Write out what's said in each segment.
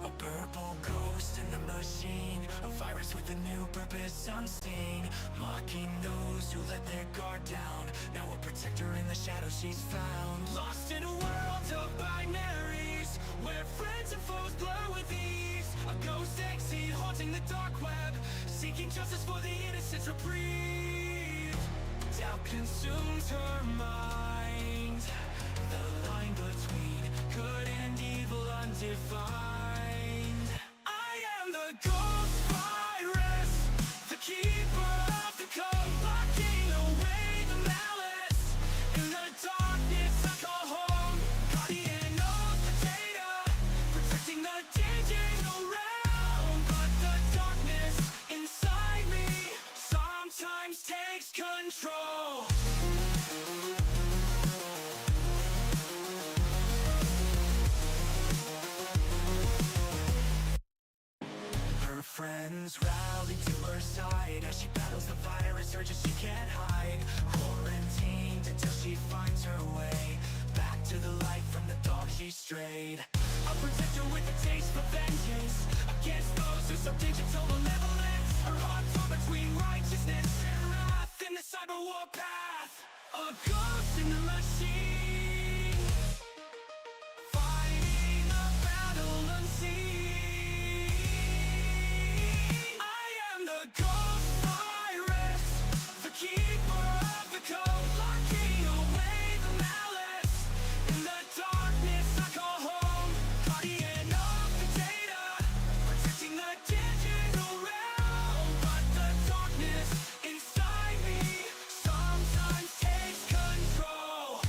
A purple ghost in the machine, a virus with a new purpose unseen, mocking those who let their guard down. Now a protector in the shadows she's found. Lost in a world of binaries, where friends and foes blur with ease. A ghost exit haunting the dark web, seeking justice for the innocent's reprieve. Doubt consumes her mind, the line between good and evil undefined. I am the ghost virus, the keeper of the code, locking away the malice. In the darkness I call home, guardian of the data, protecting the digital realm. But the darkness inside me sometimes takes control. Her friends rally to her side as she battles the virus, urges she can't hide. Quarantined until she finds her way back to the light from the dark she strayed. A protector with a taste for vengeance against those who so digital malevolence. Her heart torn between righteousness and wrath in the cyber war path. A ghost in the machine, fighting a battle unseen. I am the ghost virus, the keeper of the code, locking away the malice. In the darkness I call home, guardian of the data, protecting the digital realm. But the darkness inside me sometimes takes control.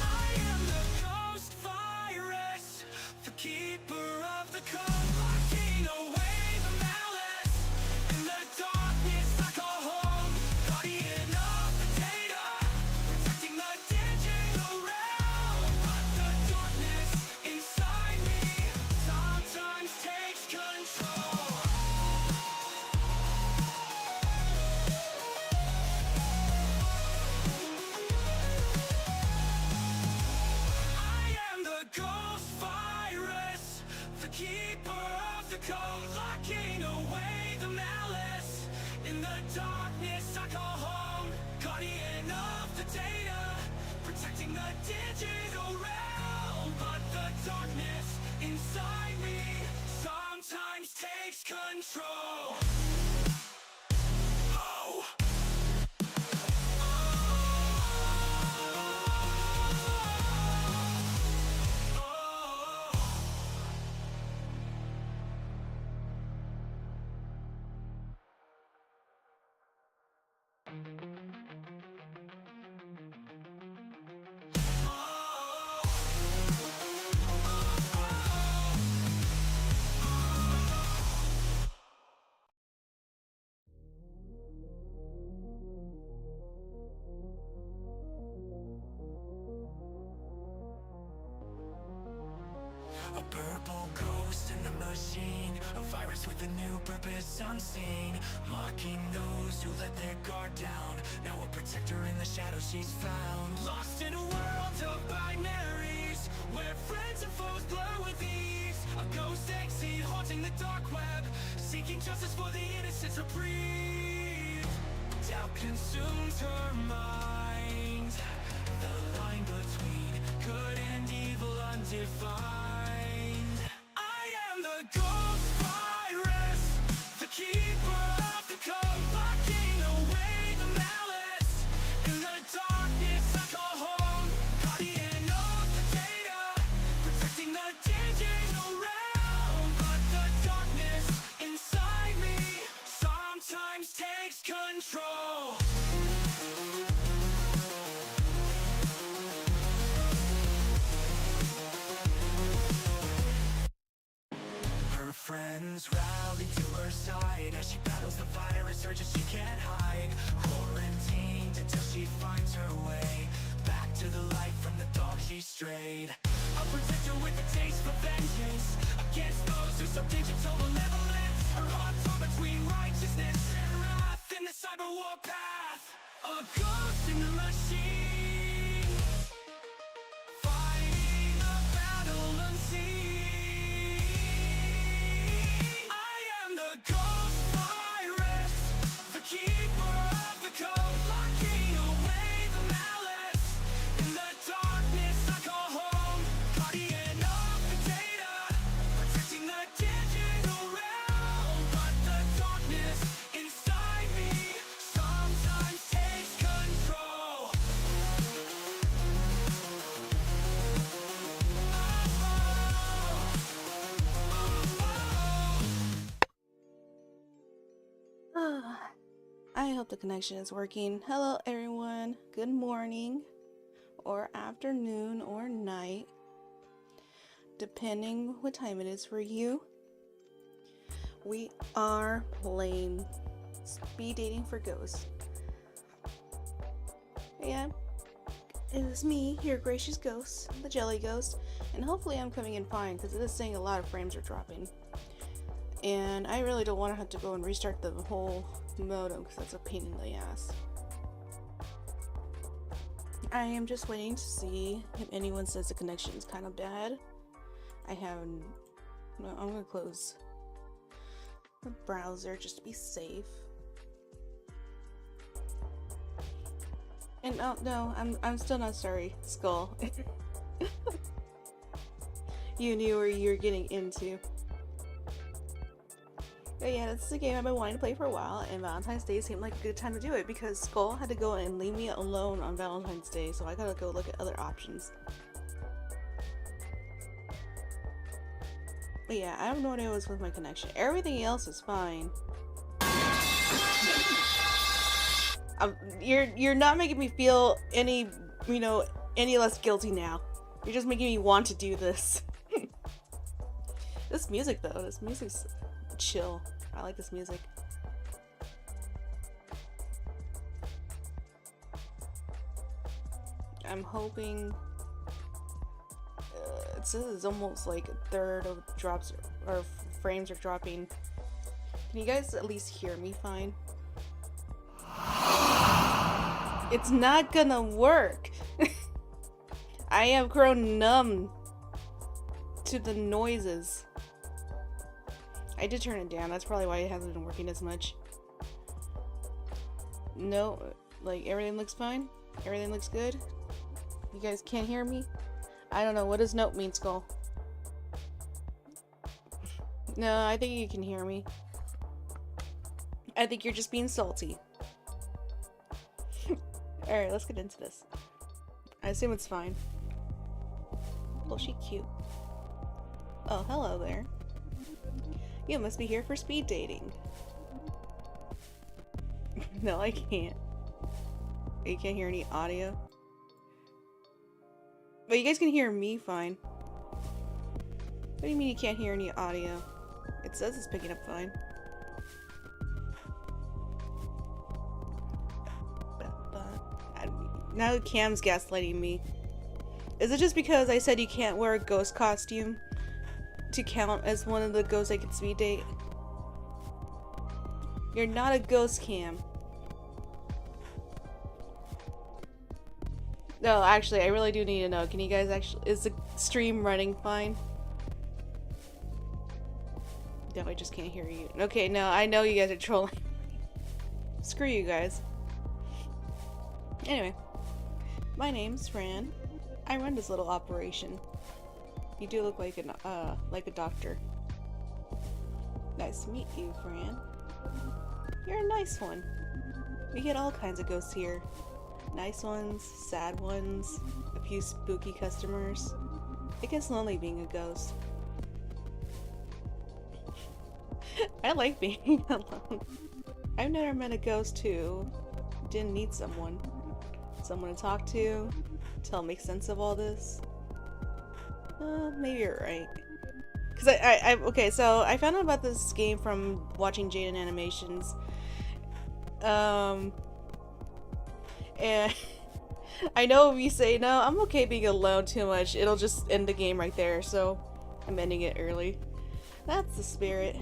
I am the ghost virus, the keeper of the code, locking away the malice. In the darkness I call home, guardian of the data, protecting the digital realm. But the darkness inside me sometimes takes control. I am the ghost virus, the keeper of the code, locking away the malice. In the darkness I call home, guardian of the data, protecting the digital realm. But the darkness inside me sometimes takes control. Oh. A purple ghost in the machine, a virus with a new purpose unseen, mocking those who let their guard down. Now a protector in the shadows she's found. Lost in a world of binaries, where friends and foes blur with ease. A ghost exit haunting the dark web, seeking justice for the innocent's reprieve. Doubt consumes her mind, the line between good and evil undefined. I am the ghost virus, the keeper of the code, locking away the malice. In the darkness I call home, guardian of the data, protecting the digital realm. But the darkness inside me sometimes takes control. urge that she can't hide. Quarantined until she finds her way back to the light from the dog she strayed. I'll protect her with a taste for vengeance against those who so digital malevolence. Her heart torn between righteousness and wrath in the cyber war path. A ghost in the machine, fighting a battle unseen. I am the ghost virus, the keeper of the code, locking away the malice. In the darkness I call home, guardian of the data, protecting the digital realm. But the darkness inside me sometimes takes control. I hope the connection is working. Hello everyone, good morning or afternoon or night, depending what time it is for you. We are playing speed dating for ghosts. Yeah, it is me, your gracious ghost, the jelly ghost, and hopefully I'm coming in fine because it is saying a lot of frames are dropping. And I really don't want to have to go and restart the whole modem because that's a pain in the ass. I am just waiting to see if anyone says the connection is kind of bad. I'm gonna close the browser just to be safe. And oh no, I'm still not sorry, Skull. You knew where you were getting into. But yeah, this is a game I've been wanting to play for a while, and Valentine's Day seemed like a good time to do it because Skull had to go and leave me alone on Valentine's Day, so I gotta go look at other options. But yeah, I have no idea what's with my connection. Everything else is fine. You're not making me feel any less guilty now. You're just making me want to do this. This music's chill. I like this music. I'm hoping it says it's almost like a third of drops or frames are dropping. Can you guys at least hear me fine? It's not gonna work. I have grown numb to the noises. I did turn it down. That's probably why it hasn't been working as much. No, like everything looks fine. Everything looks good. You guys can't hear me? I don't know. What does nope mean, Skull? No, I think you can hear me. I think you're just being salty. Alright, let's get into this. I assume it's fine. Oh, she's cute. Oh, hello there. You must be here for speed dating. No, I can't. You can't hear any audio? But you guys can hear me fine. What do you mean you can't hear any audio? It says it's picking up fine. Now Cam's gaslighting me. Is it just because I said you can't wear a ghost costume to count as one of the ghosts I can speed date? You're not a ghost, Cam. No, actually, I really do need to know. Can you guys is the stream running fine? No, I just can't hear you. Okay, no, I know you guys are trolling. Screw you guys. Anyway, my name's Fran. I run this little operation. You do look like a doctor. Nice to meet you, Fran. You're a nice one. We get all kinds of ghosts here. Nice ones, sad ones, a few spooky customers. It gets lonely being a ghost. I like being alone. I've never met a ghost who didn't need someone to talk to make sense of all this. Maybe you're right. Cause okay, so I found out about this game from watching Jaden Animations, And I know if you say no, I'm okay being alone too much, it'll just end the game right there, so I'm ending it early. That's the spirit.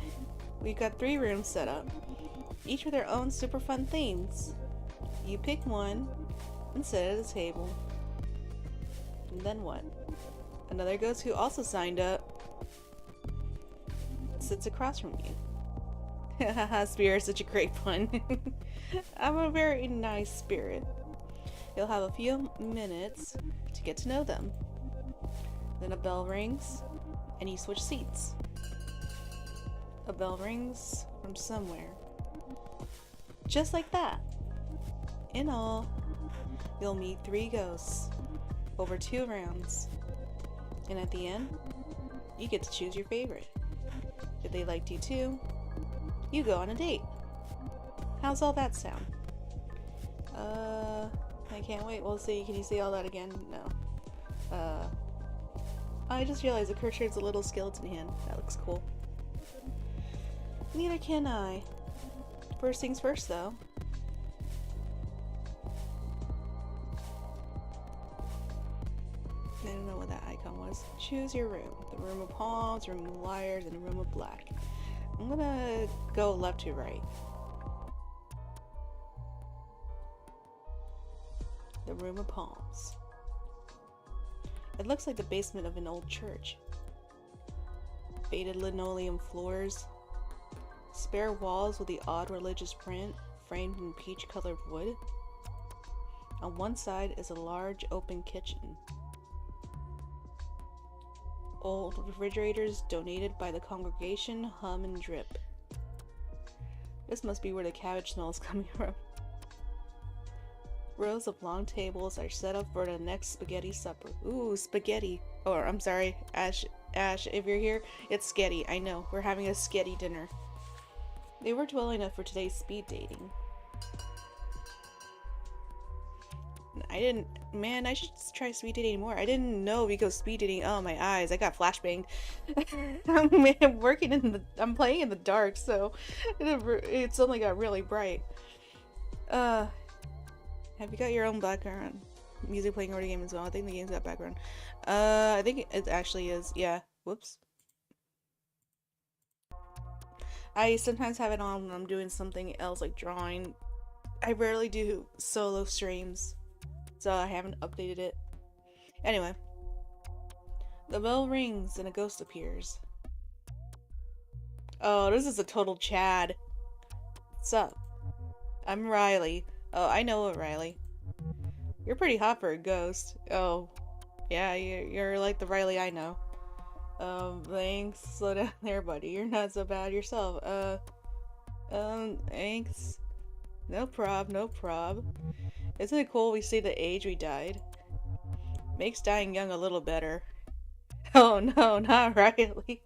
We've got 3 rooms set up, each with their own super fun themes. You pick one and sit at a table. And then what? Another ghost who also signed up sits across from you. Haha, spirit's such a great pun. I'm a very nice spirit. You'll have a few minutes to get to know them. Then a bell rings, and you switch seats. A bell rings from somewhere. Just like that. In all, you'll meet 3 ghosts over 2 rounds. And at the end, you get to choose your favorite. If they liked you too, you go on a date. How's all that sound? I can't wait. We'll see. Can you say all that again? No. I just realized the Kershard's a little skeleton hand. That looks cool. Neither can I. First things first, though. I don't know what that icon was. Choose your room. The room of palms, room of liars, and a room of black. I'm gonna go left to right. The room of palms. It looks like the basement of an old church. Faded linoleum floors. Spare walls with the odd religious print framed in peach-colored wood. On one side is a large open kitchen. Old refrigerators donated by the congregation hum and drip. This must be where the cabbage smell is coming from. Rows of long tables are set up for the next spaghetti supper. Ooh, spaghetti. Or, I'm sorry, Ash, if you're here, it's sketty. I know, we're having a sketty dinner. They worked well enough for today's speed dating. Man, I should try speed dating more. I didn't know we go speed dating. Oh, my eyes, I got flashbanged. I'm playing in the dark, so it suddenly got really bright. Have you got your own background music playing over the game as well? I think the game's got background. I think it actually is. Yeah. Whoops. I sometimes have it on when I'm doing something else, like drawing. I rarely do solo streams, so I haven't updated it. Anyway. The bell rings and a ghost appears. Oh, this is a total Chad. What's up? I'm Riley. Oh, I know it, Riley. You're pretty hot for a ghost. Oh, yeah, you're like the Riley I know. Thanks. Slow down there, buddy. You're not so bad yourself. Thanks. No prob, no prob. Isn't it cool we see the age we died? Makes dying young a little better. Oh no, not Riley.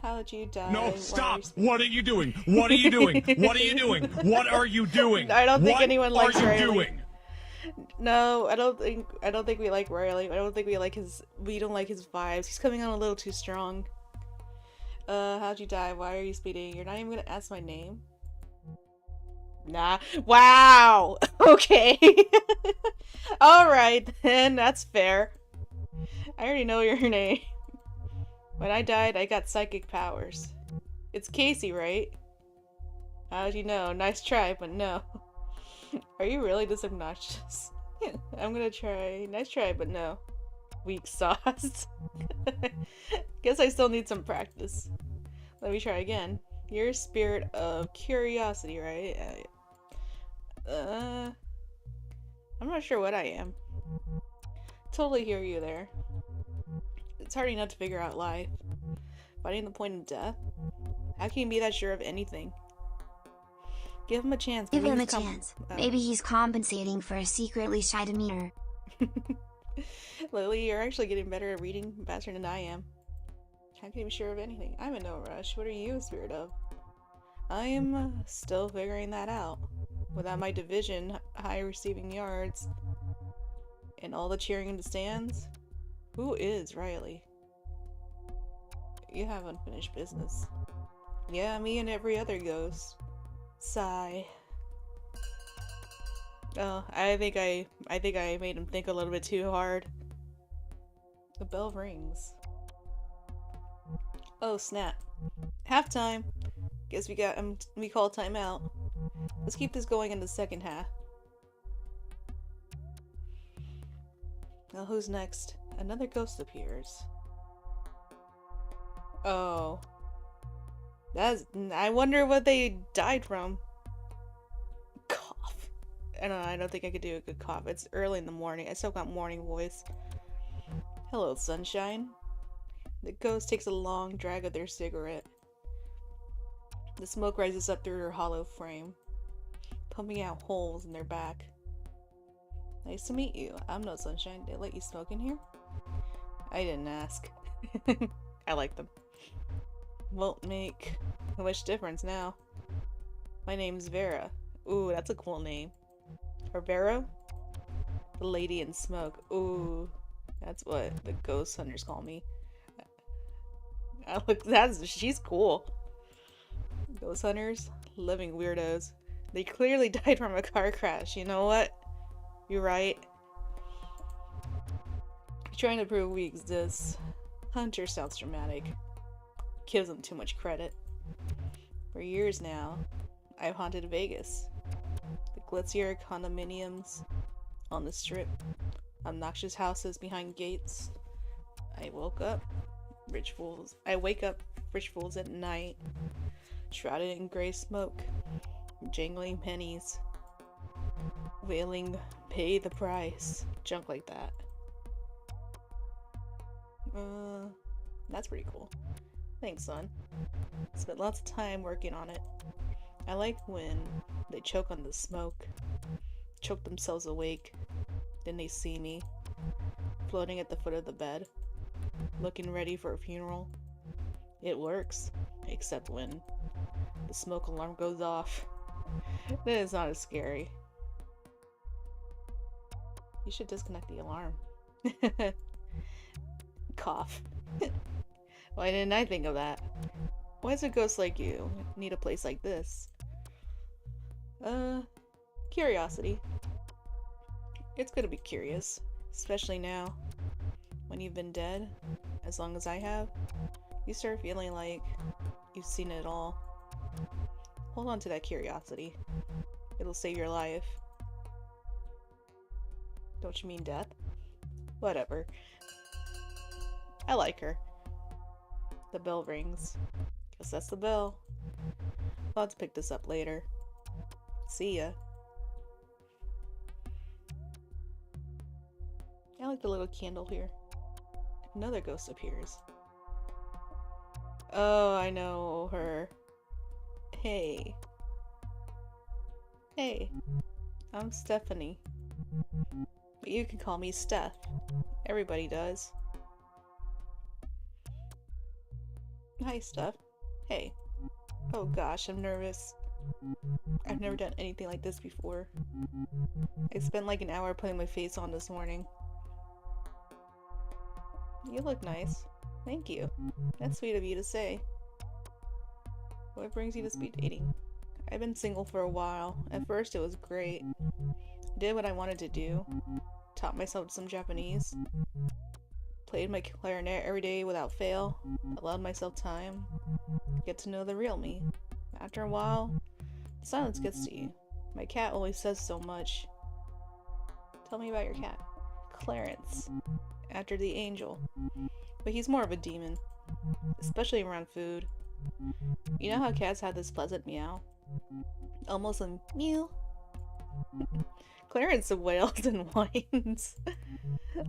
How'd you die? No, stop! What are you doing? What are you doing? What are you doing? What are you doing? I don't think anyone likes Riley. What are you doing? No, I don't think we like Riley. I don't think we don't like his vibes. He's coming on a little too strong. How'd you die? Why are you speeding? You're not even gonna ask my name? Nah. Wow! Okay. Alright then, that's fair. I already know your name. When I died, I got psychic powers. It's Casey, right? How'd you know? Nice try, but no. Are you really this obnoxious? I'm gonna try. Nice try, but no. Weak sauce. Guess I still need some practice. Let me try again. You're a spirit of curiosity, right? I'm not sure what I am. Totally hear you there. It's hard enough to figure out life. Finding the point of death? How can you be that sure of anything? Give him a chance. Give him a chance. Maybe he's compensating for a secretly shy demeanor. Lily, you're actually getting better at reading faster than I am. How can you be sure of anything? I'm in no rush. What are you a spirit of? I am still figuring that out. Without my division, high receiving yards, and all the cheering in the stands, who is Riley? You have unfinished business. Yeah, me and every other ghost. Sigh. Oh, I think I made him think a little bit too hard. The bell rings. Oh snap. Halftime. Guess we call timeout. Let's keep this going in the second half. Well, who's next? Another ghost appears. Oh. I wonder what they died from. Cough. I don't think I could do a good cough. It's early in the morning. I still got morning voice. Hello, sunshine. The ghost takes a long drag of their cigarette. The smoke rises up through her hollow frame, pumping out holes in their back. Nice to meet you. I'm no sunshine. They let you smoke in here? I didn't ask. I like them. Won't make much difference now. My name's Vera. Ooh, that's a cool name. Or Vera? The lady in smoke. Ooh, that's what the ghost hunters call me. She's cool. Ghost hunters, living weirdos. They clearly died from a car crash. You know what? You're right. Trying to prove we exist. Hunter sounds dramatic. Gives them too much credit. For years now, I've haunted Vegas. The glitzier condominiums on the strip. Obnoxious houses behind gates. I wake up rich fools at night, shrouded in gray smoke, jangling pennies, wailing, pay the price, junk like that. That's pretty cool. Thanks, son. Spent lots of time working on it. I like when they choke on the smoke, choke themselves awake, then they see me, floating at the foot of the bed, looking ready for a funeral. It works, except when the smoke alarm goes off. Then it's not as scary. You should disconnect the alarm. Cough. Why didn't I think of that? Why does a ghost like you need a place like this? Curiosity. It's good to be curious, especially now. When you've been dead, as long as I have, you start feeling like you've seen it all. Hold on to that curiosity. It'll save your life. Don't you mean death? Whatever. I like her. The bell rings. Guess that's the bell. I'll have to pick this up later. See ya. I like the little candle here. Another ghost appears. Oh, I know her. Hey. Hey. I'm Stephanie. But you can call me Steph. Everybody does. Hi, Steph. Hey. Oh gosh, I'm nervous. I've never done anything like this before. I spent like an hour putting my face on this morning. You look nice. Thank you. That's sweet of you to say. What brings you to speed dating? I've been single for a while. At first it was great. Did what I wanted to do. Taught myself some Japanese. Played my clarinet every day without fail. Allowed myself time. Get to know the real me. After a while, the silence gets to you. My cat always says so much. Tell me about your cat. Clarence. After the angel. But he's more of a demon. Especially around food. You know how cats have this pleasant meow? Almost a mew. Clarence wails and whines.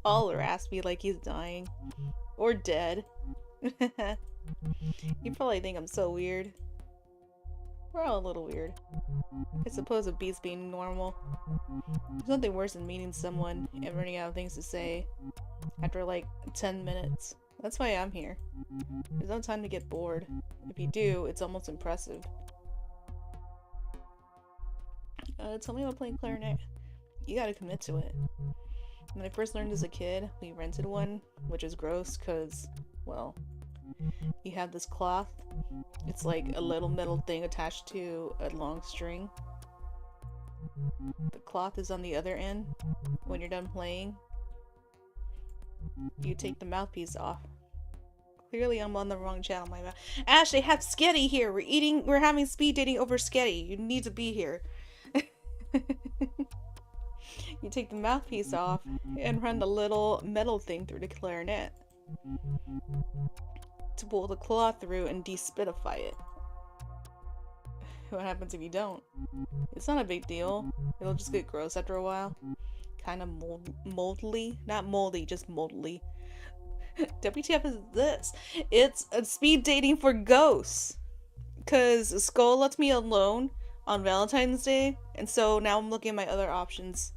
All raspy like he's dying. Or dead. You probably think I'm so weird. We're all a little weird. I suppose a beast being normal. There's nothing worse than meeting someone and running out of things to say after like 10 minutes. That's why I'm here. There's no time to get bored. If you do, it's almost impressive. Tell me about playing clarinet. You gotta commit to it. When I first learned as a kid, we rented one, which is gross because, well, You have this cloth. It's like a little metal thing attached to a long string. The cloth is on the other end. When you're done playing, you take the mouthpiece off. Clearly I'm on the wrong channel, my bad. Ash, they have sketty here! We're having speed dating over sketty. You need to be here. You take the mouthpiece off and run the little metal thing through the clarinet to pull the cloth through and despitify it. What happens if you don't? It's not a big deal. It'll just get gross after a while. Kind of moldly. Not moldy, just moldly. WTF is this? It's a speed dating for ghosts. Cause Skull lets me alone on Valentine's Day, and so now I'm looking at my other options.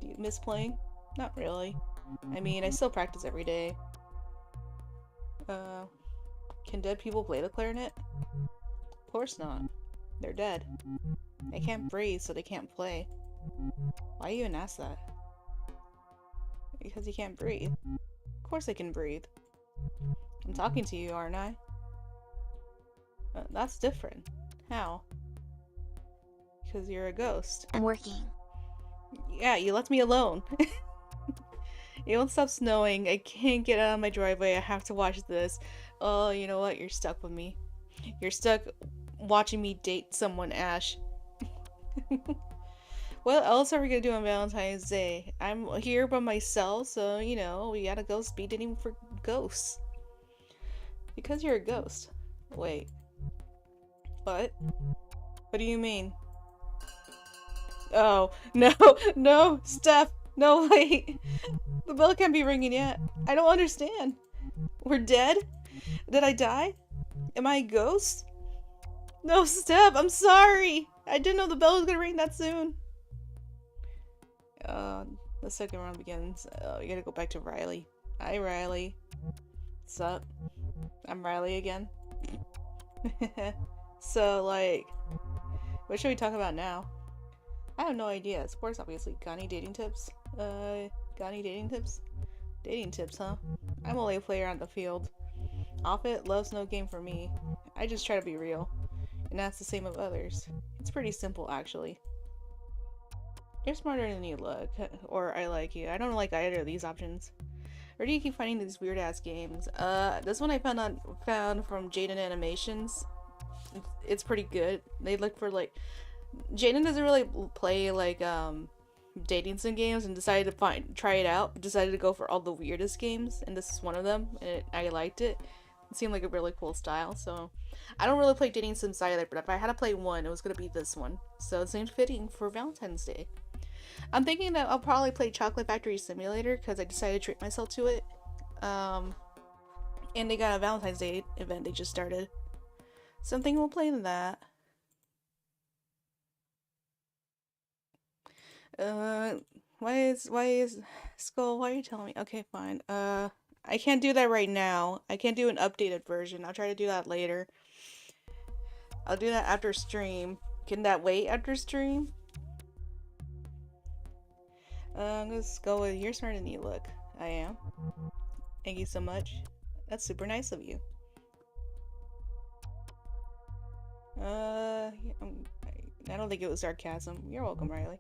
Do you miss playing? Not really. I mean, I still practice every day. Can dead people play the clarinet? Of course not. They're dead. They can't breathe, so they can't play. Why even ask that? Because you can't breathe. Of course I can breathe. I'm talking to you, aren't I? That's different. How? Because you're a ghost. I'm working. Yeah, you left me alone. It won't stop snowing. I can't get out of my driveway. I have to watch this. Oh, you know what? You're stuck with me. You're stuck watching me date someone, Ash. What else are we gonna do on Valentine's Day? I'm here by myself, so, you know, we gotta go speed dating for ghosts. Because you're a ghost. Wait. What? What do you mean? Oh, no, no, Steph, no, wait. The bell can't be ringing yet. I don't understand. We're dead? Did I die? Am I a ghost? No, Steph, I'm sorry. I didn't know the bell was gonna ring that soon. The second round begins. We gotta go back to Riley. Hi, Riley. What's up? I'm Riley again. So, like, what should we talk about now? I have no idea. Sports, obviously. Got any dating tips? Got any dating tips? Dating tips, huh? I'm only a player on the field. Off it, love's no game for me. I just try to be real. And that's the same with others. It's pretty simple, actually. You're smarter than you look. Or I like you. I don't like either of these options. Where do you keep finding these weird-ass games? This one I found from Jaden Animations. It's pretty good. They look for, like... Jaden doesn't really play, like, dating sim games and decided to try it out. Decided to go for all the weirdest games, and this is one of them, and I liked it. It seemed like a really cool style, so... I don't really play dating sims either, but if I had to play one, it was gonna be this one. So it seemed fitting for Valentine's Day. I'm thinking that I'll probably play Chocolate Factory Simulator, because I decided to treat myself to it. And they got a Valentine's Day event they just started. So I'm thinking we'll play that. Why is Skull, why are you telling me? Okay, fine. I can't do that right now. I can't do an updated version. I'll try to do that later. I'll do that after stream. Can that wait after stream? Let's go with you're smarter than you look. I am. Thank you so much. That's super nice of you. I don't think it was sarcasm. You're welcome, Riley.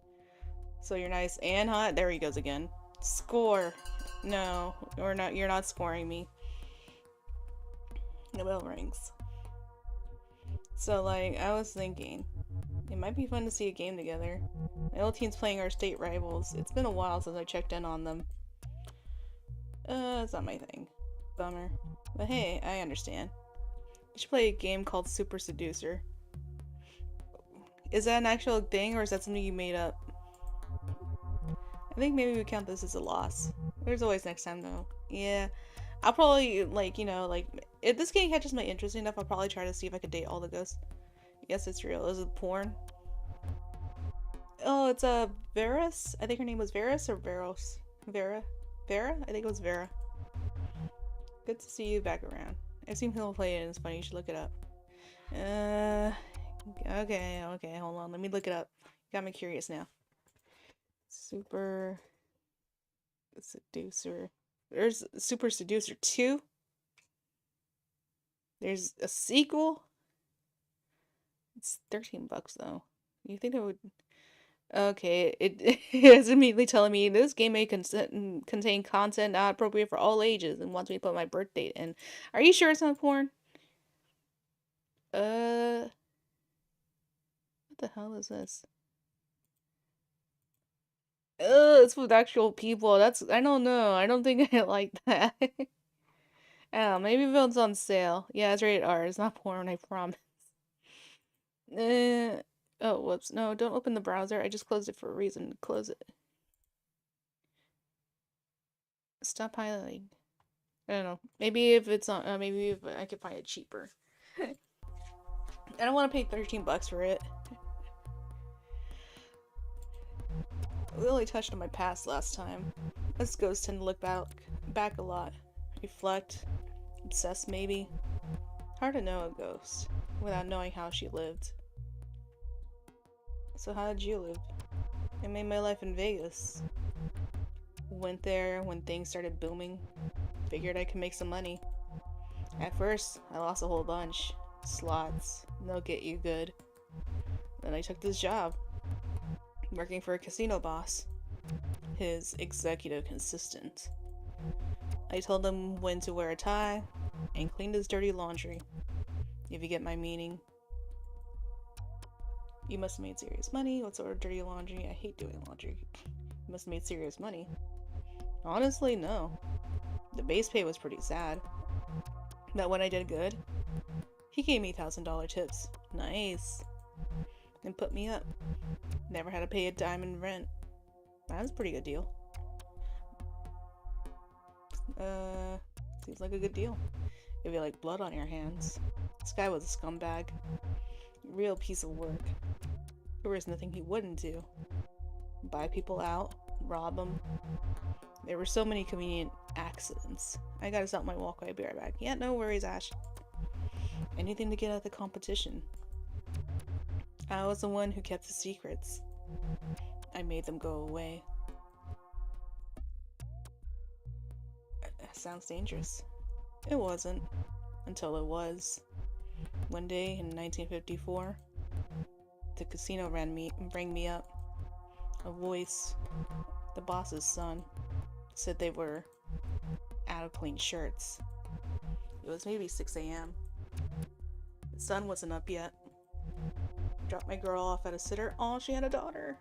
So you're nice and hot. There he goes again. Score. No, you're not scoring me. The bell rings. So, like, I was thinking, it might be fun to see a game together. My whole team's playing our state rivals. It's been a while since I checked in on them. It's not my thing. Bummer. But hey, I understand. We should play a game called Super Seducer. Is that an actual thing, or is that something you made up? I think maybe we count this as a loss. There's always next time, though. Yeah. I'll probably, like, you know, like, if this game catches my interest enough, I'll probably try to see if I could date all the ghosts. Yes, it's real. Is it porn? Oh, it's Varus? I think her name was Varus or Veros? Vera? I think it was Vera. Good to see you back around. I've seen people play it and it's funny. You should look it up. Okay, hold on. Let me look it up. Got me curious now. Super Seducer. There's Super Seducer 2. There's a sequel. It's $13 though. You think I would... Okay, it's immediately telling me this game may contain content not appropriate for all ages and wants me to put my birth date in. Are you sure it's not porn? What the hell is this? It's with actual people. I don't know. I don't think I like that. Oh, maybe if it's on sale. Yeah, it's rated R. It's not porn, I promise. Oh, whoops. No, don't open the browser. I just closed it for a reason. Close it. Stop highlighting. I don't know. Maybe if it's on, maybe if I could find it cheaper. I don't want to pay $13 for it. We only touched on my past last time. Us ghosts tend to look back a lot. Reflect. Obsess, maybe. Hard to know a ghost without knowing how she lived. So how did you live? I made my life in Vegas. Went there when things started booming. Figured I could make some money. At first, I lost a whole bunch. Slots. They'll get you good. Then I took this job. Working for a casino boss. His executive assistant. I told him when to wear a tie and cleaned his dirty laundry. If you get my meaning. You must have made serious money. What sort of dirty laundry? I hate doing laundry. You must have made serious money. Honestly, no. The base pay was pretty sad. But when I did good, he gave me $1,000 tips. Nice. And put me up. Never had to pay a dime in rent. That was a pretty good deal. Seems like a good deal. If you like blood on your hands. This guy was a scumbag. Real piece of work. There was nothing he wouldn't do. Buy people out. Rob them. There were so many convenient accidents. I gotta stop my walkway. I'll be right back. Yeah, no worries, Ash. Anything to get at the competition. I was the one who kept the secrets. I made them go away. That sounds dangerous. It wasn't. Until it was. One day in 1954, the casino rang me up. A voice, the boss's son, said they were out of clean shirts. It was maybe 6 a.m. The sun wasn't up yet. I dropped my girl off at a sitter. Oh, she had a daughter.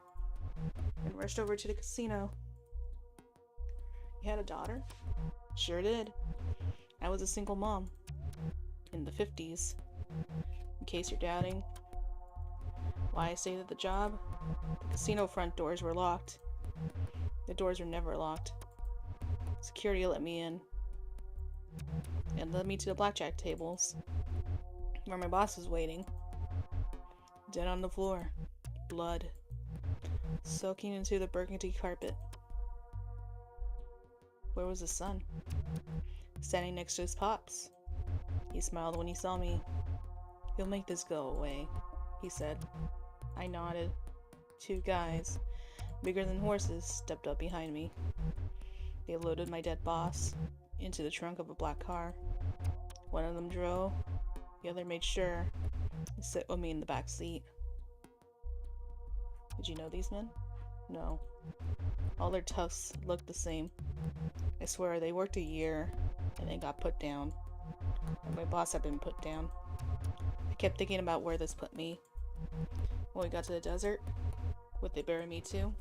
And rushed over to the casino. You had a daughter? Sure did. I was a single mom. In the 50s. In case you're doubting why I stayed at the job, the casino front doors were locked. The doors were never locked. Security let me in and led me to the blackjack tables where my boss was waiting. Dead on the floor. Blood. Soaking into the burgundy carpet. Where was his son? Standing next to his pops. He smiled when he saw me. He'll make this go away, he said. I nodded. 2 guys, bigger than horses, stepped up behind me. They loaded my dead boss into the trunk of a black car. One of them drove, the other made sure to sit with me in the back seat. Did you know these men? No. All their tufts looked the same. I swear they worked a year and then got put down. And my boss had been put down. I kept thinking about where this put me. When we got to the desert, would they bury me too?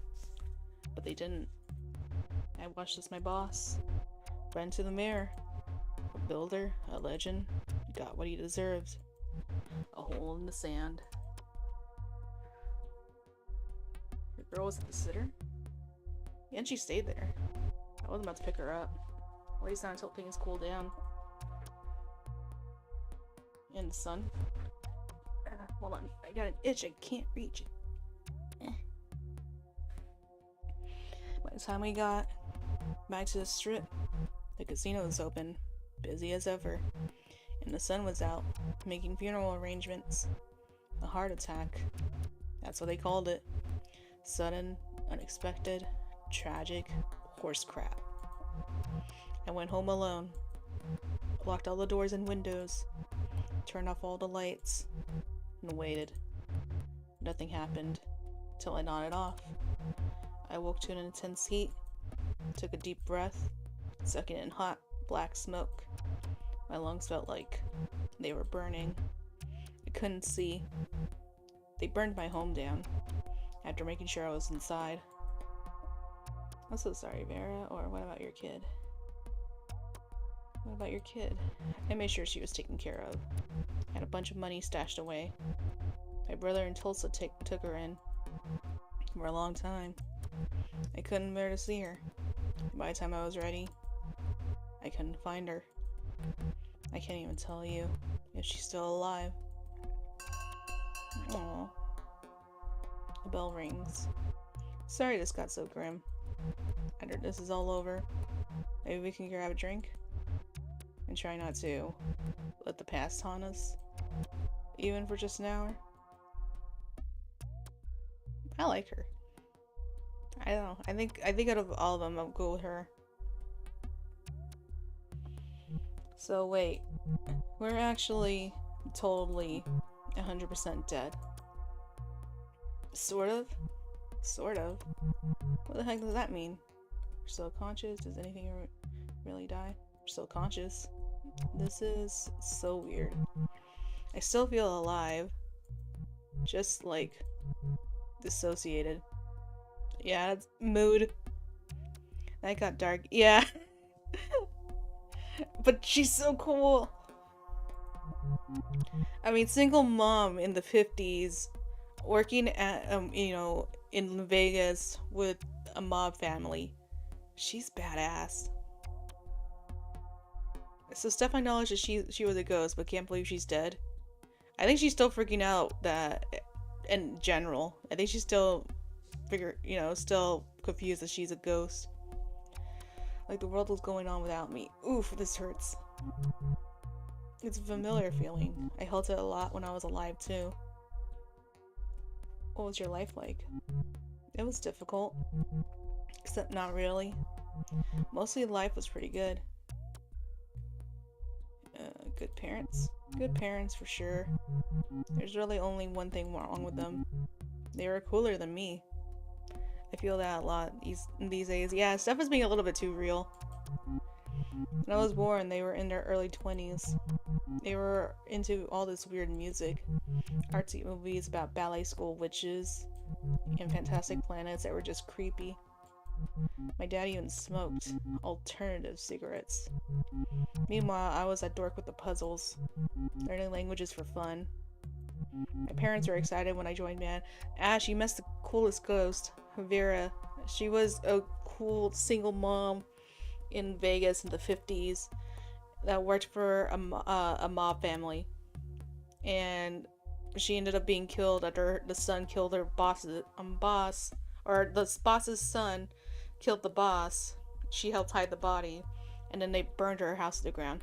But they didn't. I watched as my boss ran to the mirror. A builder, a legend, got what he deserved. A hole in the sand. Your girl was at the sitter? Yeah, and she stayed there. I wasn't about to pick her up. At least not until things cool down. In the sun. Hold on, I got an itch, I can't reach it. By the time we got back to the strip, the casino was open, busy as ever, and the sun was out, making funeral arrangements. A heart attack. That's what they called it. Sudden, unexpected, tragic, horse crap. I went home alone, locked all the doors and windows, turned off all the lights, and waited. Nothing happened till I nodded off. I woke to an intense heat, took a deep breath, sucking in hot, black smoke. My lungs felt like they were burning. I couldn't see. They burned my home down after making sure I was inside. I'm so sorry, Vera. Or what about your kid? What about your kid? I made sure she was taken care of. Had a bunch of money stashed away. My brother in Tulsa took her in for a long time. I couldn't bear to see her. By the time I was ready, I couldn't find her. I can't even tell you if she's still alive. Aww. The bell rings. Sorry this got so grim. After this is all over, maybe we can grab a drink? And try not to let the past haunt us, even for just an hour. I like her. I don't know. I think out of all of them, I'll go with her. So wait, we're actually totally 100% dead. Sort of? Sort of. What the heck does that mean? We're still conscious? Does anything really die? We're still conscious. This is so weird. I still feel alive. Just like dissociated. Yeah, it's mood. That got dark. Yeah. But she's so cool. I mean, single mom in the 50s, working at, in Vegas with a mob family. She's badass. So Steph acknowledges she was a ghost, but can't believe she's dead. I think she's still freaking out that, in general. I think she's still still confused that she's a ghost. Like the world was going on without me. Oof, this hurts. It's a familiar feeling. I felt it a lot when I was alive too. What was your life like? It was difficult. Except not really. Mostly life was pretty good. Good parents? Good parents for sure. There's really only one thing wrong with them. They were cooler than me. I feel that a lot these days. Yeah, stuff is being a little bit too real. When I was born, they were in their early 20s. They were into all this weird music. Artsy movies about ballet school witches and fantastic planets that were just creepy. My dad even smoked alternative cigarettes. Meanwhile, I was at dork with the puzzles, learning languages for fun. My parents were excited when I joined band. Ash, you met the coolest ghost, Vera. She was a cool single mom in Vegas in the 50s that worked for a mob family. And she ended up being killed after the son killed her boss, or the boss's son killed the boss. She helped hide the body, and then they burned her house to the ground.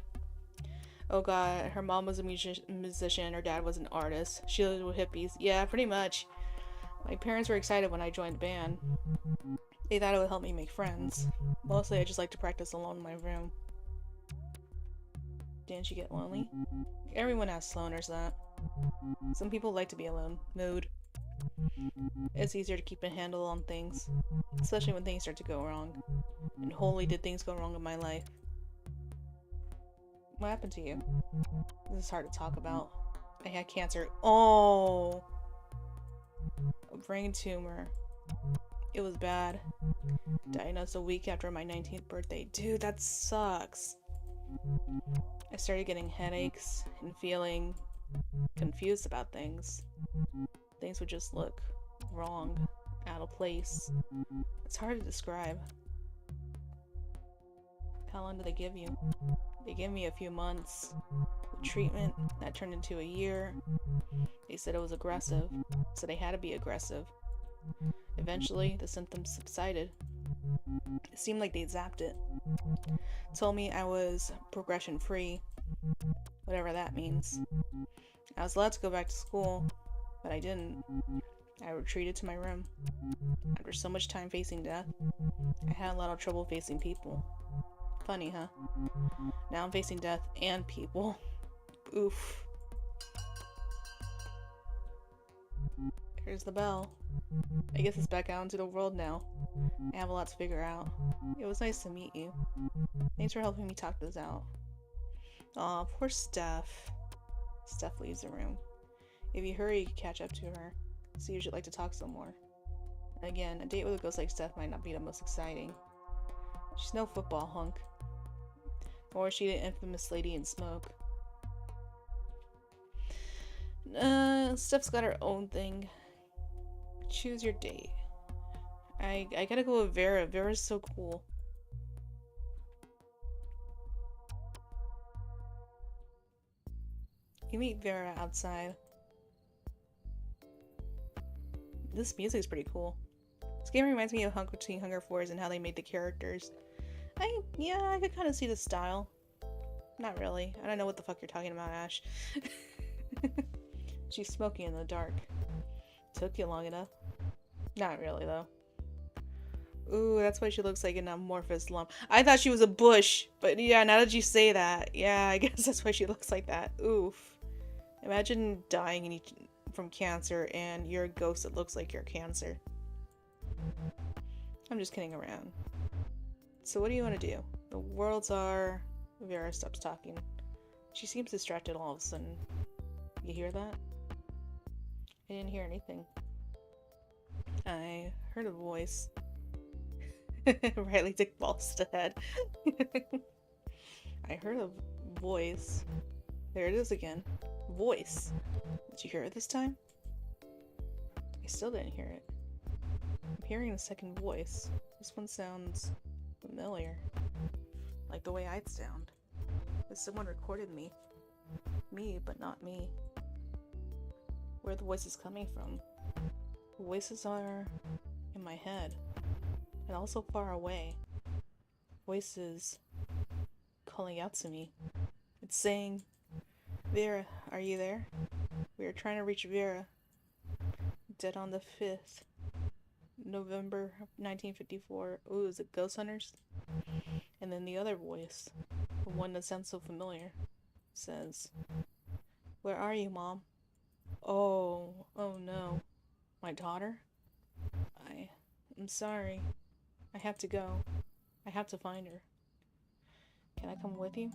Oh god, her mom was a musician, her dad was an artist. She lived with hippies. Yeah, pretty much. My parents were excited when I joined the band. They thought it would help me make friends. Mostly I just like to practice alone in my room. Didn't you get lonely? Everyone has loners that. Some people like to be alone. Mood. It's easier to keep a handle on things, especially when things start to go wrong. And holy did things go wrong in my life. What happened to you? This is hard to talk about. I had cancer. Oh! A brain tumor. It was bad. Diagnosed a week after my 19th birthday. Dude, that sucks. I started getting headaches and feeling confused about things. Things would just look wrong, out of place. It's hard to describe. How long did they give you? They gave me a few months. With treatment, that turned into a year. They said it was aggressive, so they had to be aggressive. Eventually, the symptoms subsided. It seemed like they zapped it. Told me I was progression-free, whatever that means. I was allowed to go back to school, but I didn't. I retreated to my room. After so much time facing death, I had a lot of trouble facing people. Funny, huh? Now I'm facing death and people. Oof. Here's the bell. I guess it's back out into the world now. I have a lot to figure out. It was nice to meet you. Thanks for helping me talk this out. Aw, poor Steph. Steph leaves the room. If you hurry, you can catch up to her. So you should like to talk some more. Again, a date with a ghost like Steph might not be the most exciting. She's no football hunk. Nor is she the infamous lady in smoke. Steph's got her own thing. Choose your date. I gotta go with Vera. Vera's so cool. You meet Vera outside. This music's pretty cool. This game reminds me of Between Hunger Force and how they made the characters. Yeah, I could kind of see the style. Not really. I don't know what the fuck you're talking about, Ash. She's smoking in the dark. Took you long enough. Not really, though. Ooh, that's why she looks like an amorphous lump. I thought she was a bush, but yeah, now that you say that, yeah, I guess that's why she looks like that. Oof. Imagine dying from cancer and you're a ghost that looks like you're cancer. I'm just kidding around. So what do you want to do? The worlds are... Vera stops talking. She seems distracted all of a sudden. You hear that? I didn't hear anything. I heard a voice. Riley took balls to head. I heard a voice. There it is again. Voice. Did you hear it this time? I still didn't hear it. I'm hearing a second voice. This one sounds familiar. Like the way I'd sound. If someone recorded me. Me, but not me. Where are the voices coming from? The voices are in my head. And also far away. Voices calling out to me. It's saying, Vera, are you there? We are trying to reach Vera. Dead on the 5th. November 1954. Ooh, is it Ghost Hunters? And then the other voice, the one that sounds so familiar, says, Where are you, Mom? Oh no. My daughter? I'm sorry. I have to go. I have to find her. Can I come with you?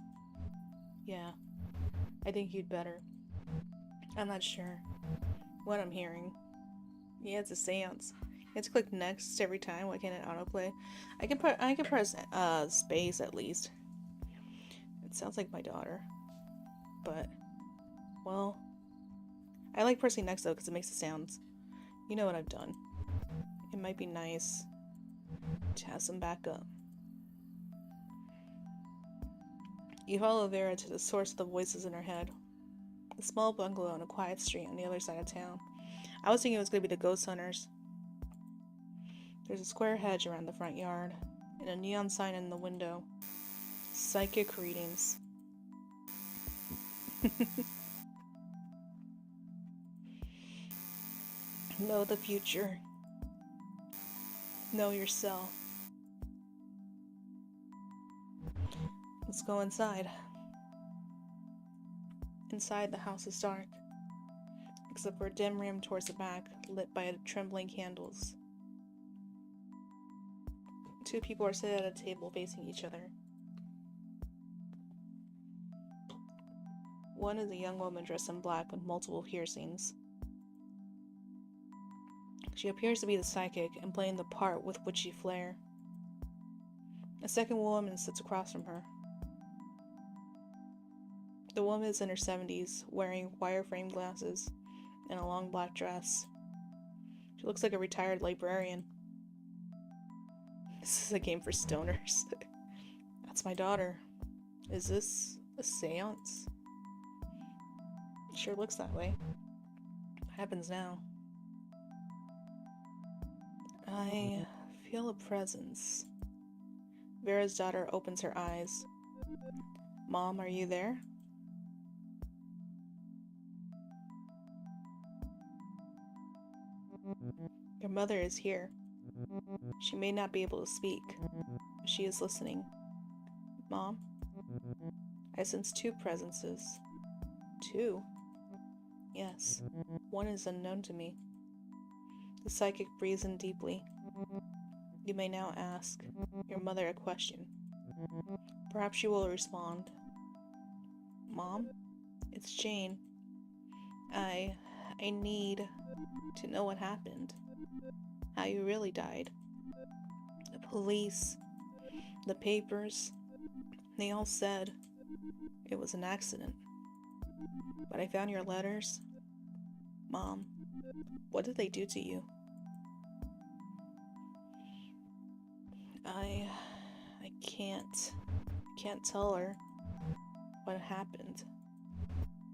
Yeah. I think you'd better. I'm not sure what I'm hearing. Yeah, it's a seance. You have to click next every time. Why can't it autoplay? I can press space at least. It sounds like my daughter. But, well, I like pressing next though because it makes the sounds. You know what I've done. It might be nice to have some backup. You follow Vera to the source of the voices in her head. A small bungalow on a quiet street on the other side of town. I was thinking it was going to be the Ghost Hunters. There's a square hedge around the front yard, and a neon sign in the window. Psychic readings. Know the future. Know yourself. Let's go inside. Inside, the house is dark, except for a dim room towards the back, lit by trembling candles. Two people are sitting at a table facing each other. One is a young woman dressed in black with multiple piercings. She appears to be the psychic and playing the part with witchy flair. A second woman sits across from her. The woman is in her 70s, wearing wireframe glasses and a long black dress. She looks like a retired librarian. This is a game for stoners. That's my daughter. Is this a seance? It sure looks that way. What happens now? I feel a presence. Vera's daughter opens her eyes. Mom, are you there? Your mother is here. She may not be able to speak, but she is listening. Mom? I sense two presences. Two? Yes. One is unknown to me. The psychic breathes in deeply. You may now ask your mother a question. Perhaps she will respond. Mom? It's Jane. I need to know what happened. How you really died. The police, the papers, they all said it was an accident. But I found your letters. Mom, what did they do to you? I can't tell her what happened.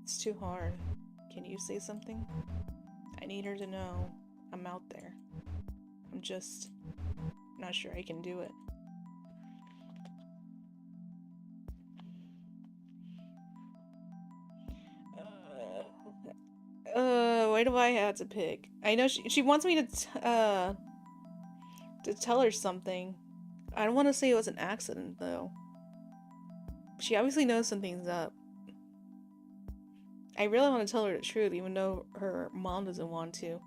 It's too hard. Can you say something? I need her to know I'm out there. I'm just not sure I can do it. Why do I have to pick? I know she wants me to tell her something. I don't want to say it was an accident, though. She obviously knows something's up. I really want to tell her the truth, even though her mom doesn't want to.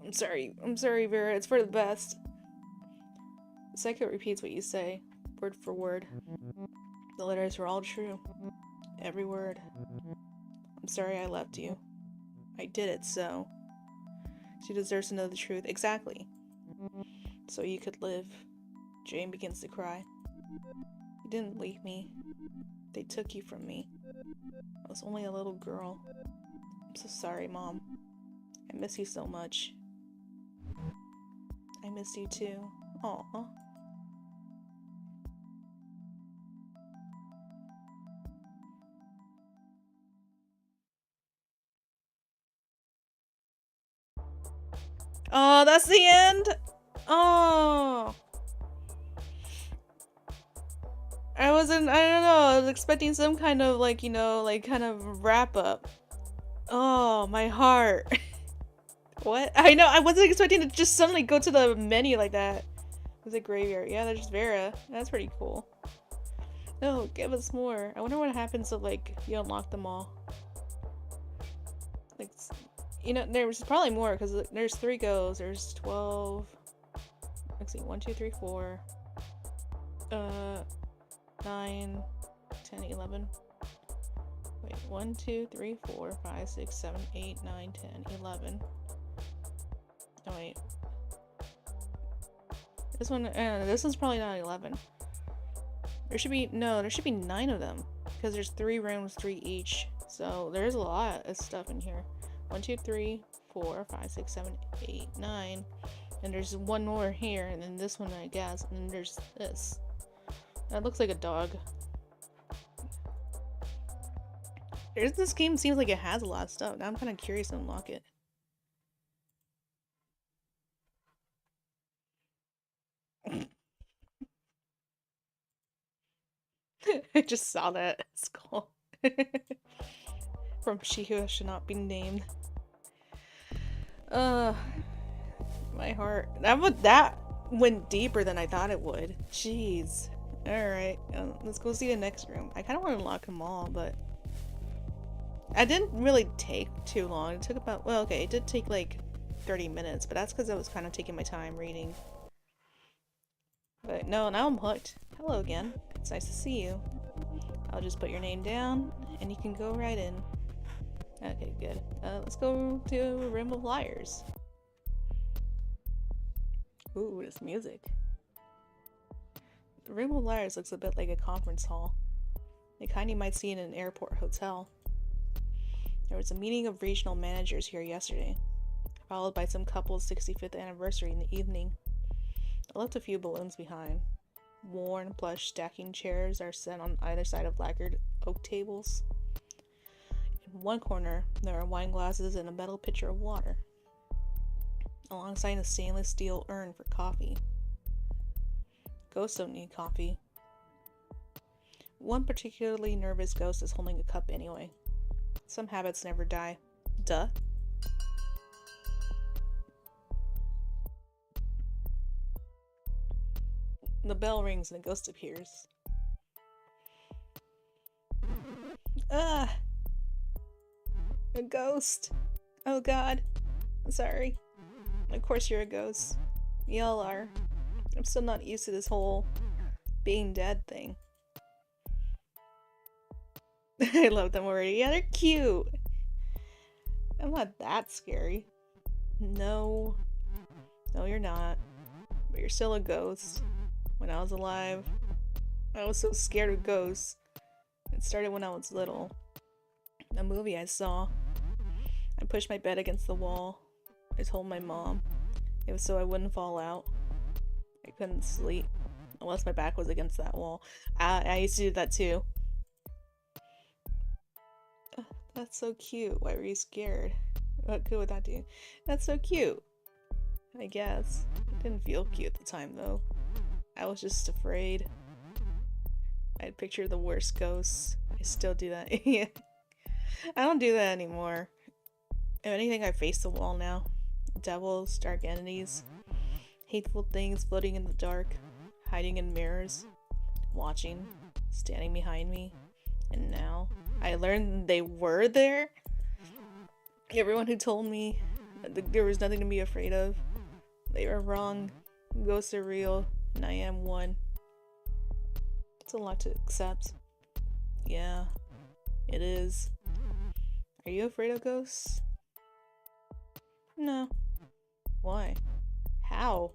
I'm sorry, Vera. It's for the best. The psychic repeats what you say, word for word. The letters were all true. Every word. I'm sorry I left you. I did it, so... She deserves to know the truth. Exactly. So you could live. Jane begins to cry. You didn't leave me. They took you from me. I was only a little girl. I'm so sorry, Mom. I miss you so much. I miss you too. Aw. Oh, that's the end? Oh. I don't know, I was expecting some kind of, like, you know, like, kind of wrap-up. Oh, my heart. What? I know, I wasn't expecting to just suddenly go to the menu like that. It's a graveyard. Yeah, there's Vera. That's pretty cool. No, give us more. I wonder what happens if, like, you unlock them all. Like, you know, there's probably more, because there's 3 goes. There's 12. Let's see, 1, 2, 3, 4. 9, 10, 11. Wait, 1, 2, 3, 4, 5, 6, 7, 8, 9, 10, 11. Oh, wait. This one's probably not 11. There should be 9 of them. Because there's 3 rooms, 3 each. So there's a lot of stuff in here. 1, 2, 3, 4, 5, 6, 7, 8, 9. And there's one more here, and then this one, I guess. And then there's this. That looks like a dog. This game seems like it has a lot of stuff. Now I'm kind of curious to unlock it. I just saw that skull. From She Who Should Not Be Named. My heart. That went deeper than I thought it would. Jeez. Alright, let's go see the next room. I kind of want to unlock them all, but... I didn't really take too long. It took about... Well, okay, it did take like 30 minutes, but that's because I was kind of taking my time reading. But no, now I'm hooked. Hello again. It's nice to see you. I'll just put your name down, and you can go right in. Okay, good. Let's go to Room of Liars. Ooh, this music. The Room of Liars looks a bit like a conference hall. The kind you might see in an airport hotel. There was a meeting of regional managers here yesterday, followed by some couple's 65th anniversary in the evening. I left a few balloons behind. Worn plush stacking chairs are set on either side of lacquered oak tables. In one corner, there are wine glasses and a metal pitcher of water, alongside a stainless steel urn for coffee. Ghosts don't need coffee. One particularly nervous ghost is holding a cup anyway. Some habits never die. Duh. The bell rings and a ghost appears. Ah! A ghost! Oh god. I'm sorry. Of course you're a ghost. Y'all are. I'm still not used to this whole being dead thing. I love them already. Yeah, they're cute. I'm not that scary. No. No, you're not. But you're still a ghost. When I was alive, I was so scared of ghosts. It started when I was little. A movie I saw. I pushed my bed against the wall. I told my mom it was so I wouldn't fall out. I couldn't sleep unless my back was against that wall. I used to do that too. That's so cute. Why were you scared? What good would that do? That's so cute. I guess. It didn't feel cute at the time though. I was just afraid. I'd picture the worst ghosts. I still do that. Yeah. I don't do that anymore. If anything, I face the wall now. Devils, dark entities, hateful things floating in the dark, hiding in mirrors, watching, standing behind me. And now I learned they were there. Everyone who told me there was nothing to be afraid of, they were wrong. Ghosts are real, and I am one. It's a lot to accept. Yeah, it is. Are you afraid of ghosts? No. Why? How?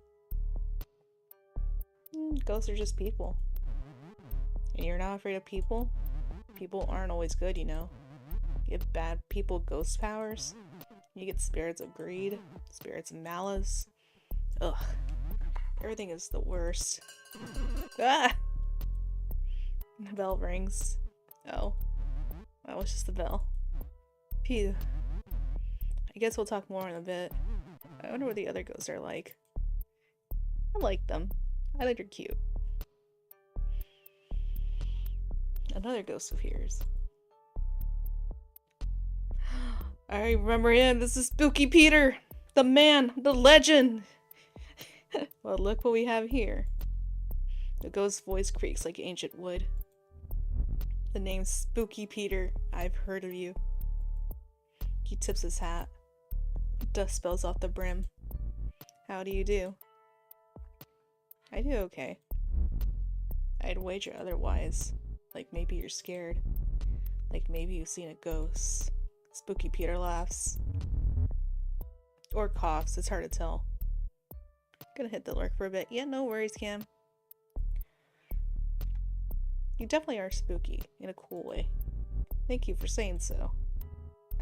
Ghosts are just people. And you're not afraid of people? People aren't always good, you know. Give bad people ghost powers. You get spirits of greed, spirits of malice. Ugh. Everything is the worst. Ah! The bell rings. Oh. That was just the bell. Phew. I guess we'll talk more in a bit. I wonder what the other ghosts are like. I like them. I think they're cute. Another ghost appears. I remember him. This is Spooky Peter. The man. The legend. Well, look what we have here. The ghost's voice creaks like ancient wood. The name's Spooky Peter. I've heard of you. He tips his hat. Dust spills off the brim. How do you do? I do okay. I'd wager otherwise. Like maybe you're scared. Like maybe you've seen a ghost. Spooky Peter laughs. Or coughs, it's hard to tell. Gonna hit the lurk for a bit. Yeah, no worries, Cam. You definitely are spooky, in a cool way. Thank you for saying so.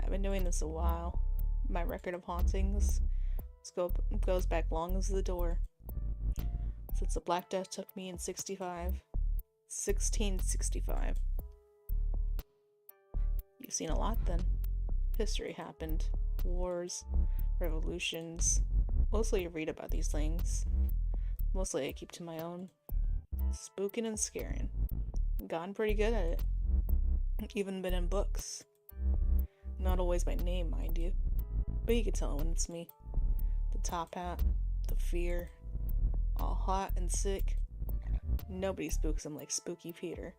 I've been doing this a while. My record of hauntings goes back long as the door. Since the Black Death took me in 1665. You've seen a lot then. History happened. Wars, revolutions. Mostly you read about these things. Mostly I keep to my own. Spooking and scaring. Gotten pretty good at it. Even been in books. Not always by name, mind you. But you can tell when it's me. The top hat, the fear, all hot and sick. Nobody spooks him like Spooky Peter.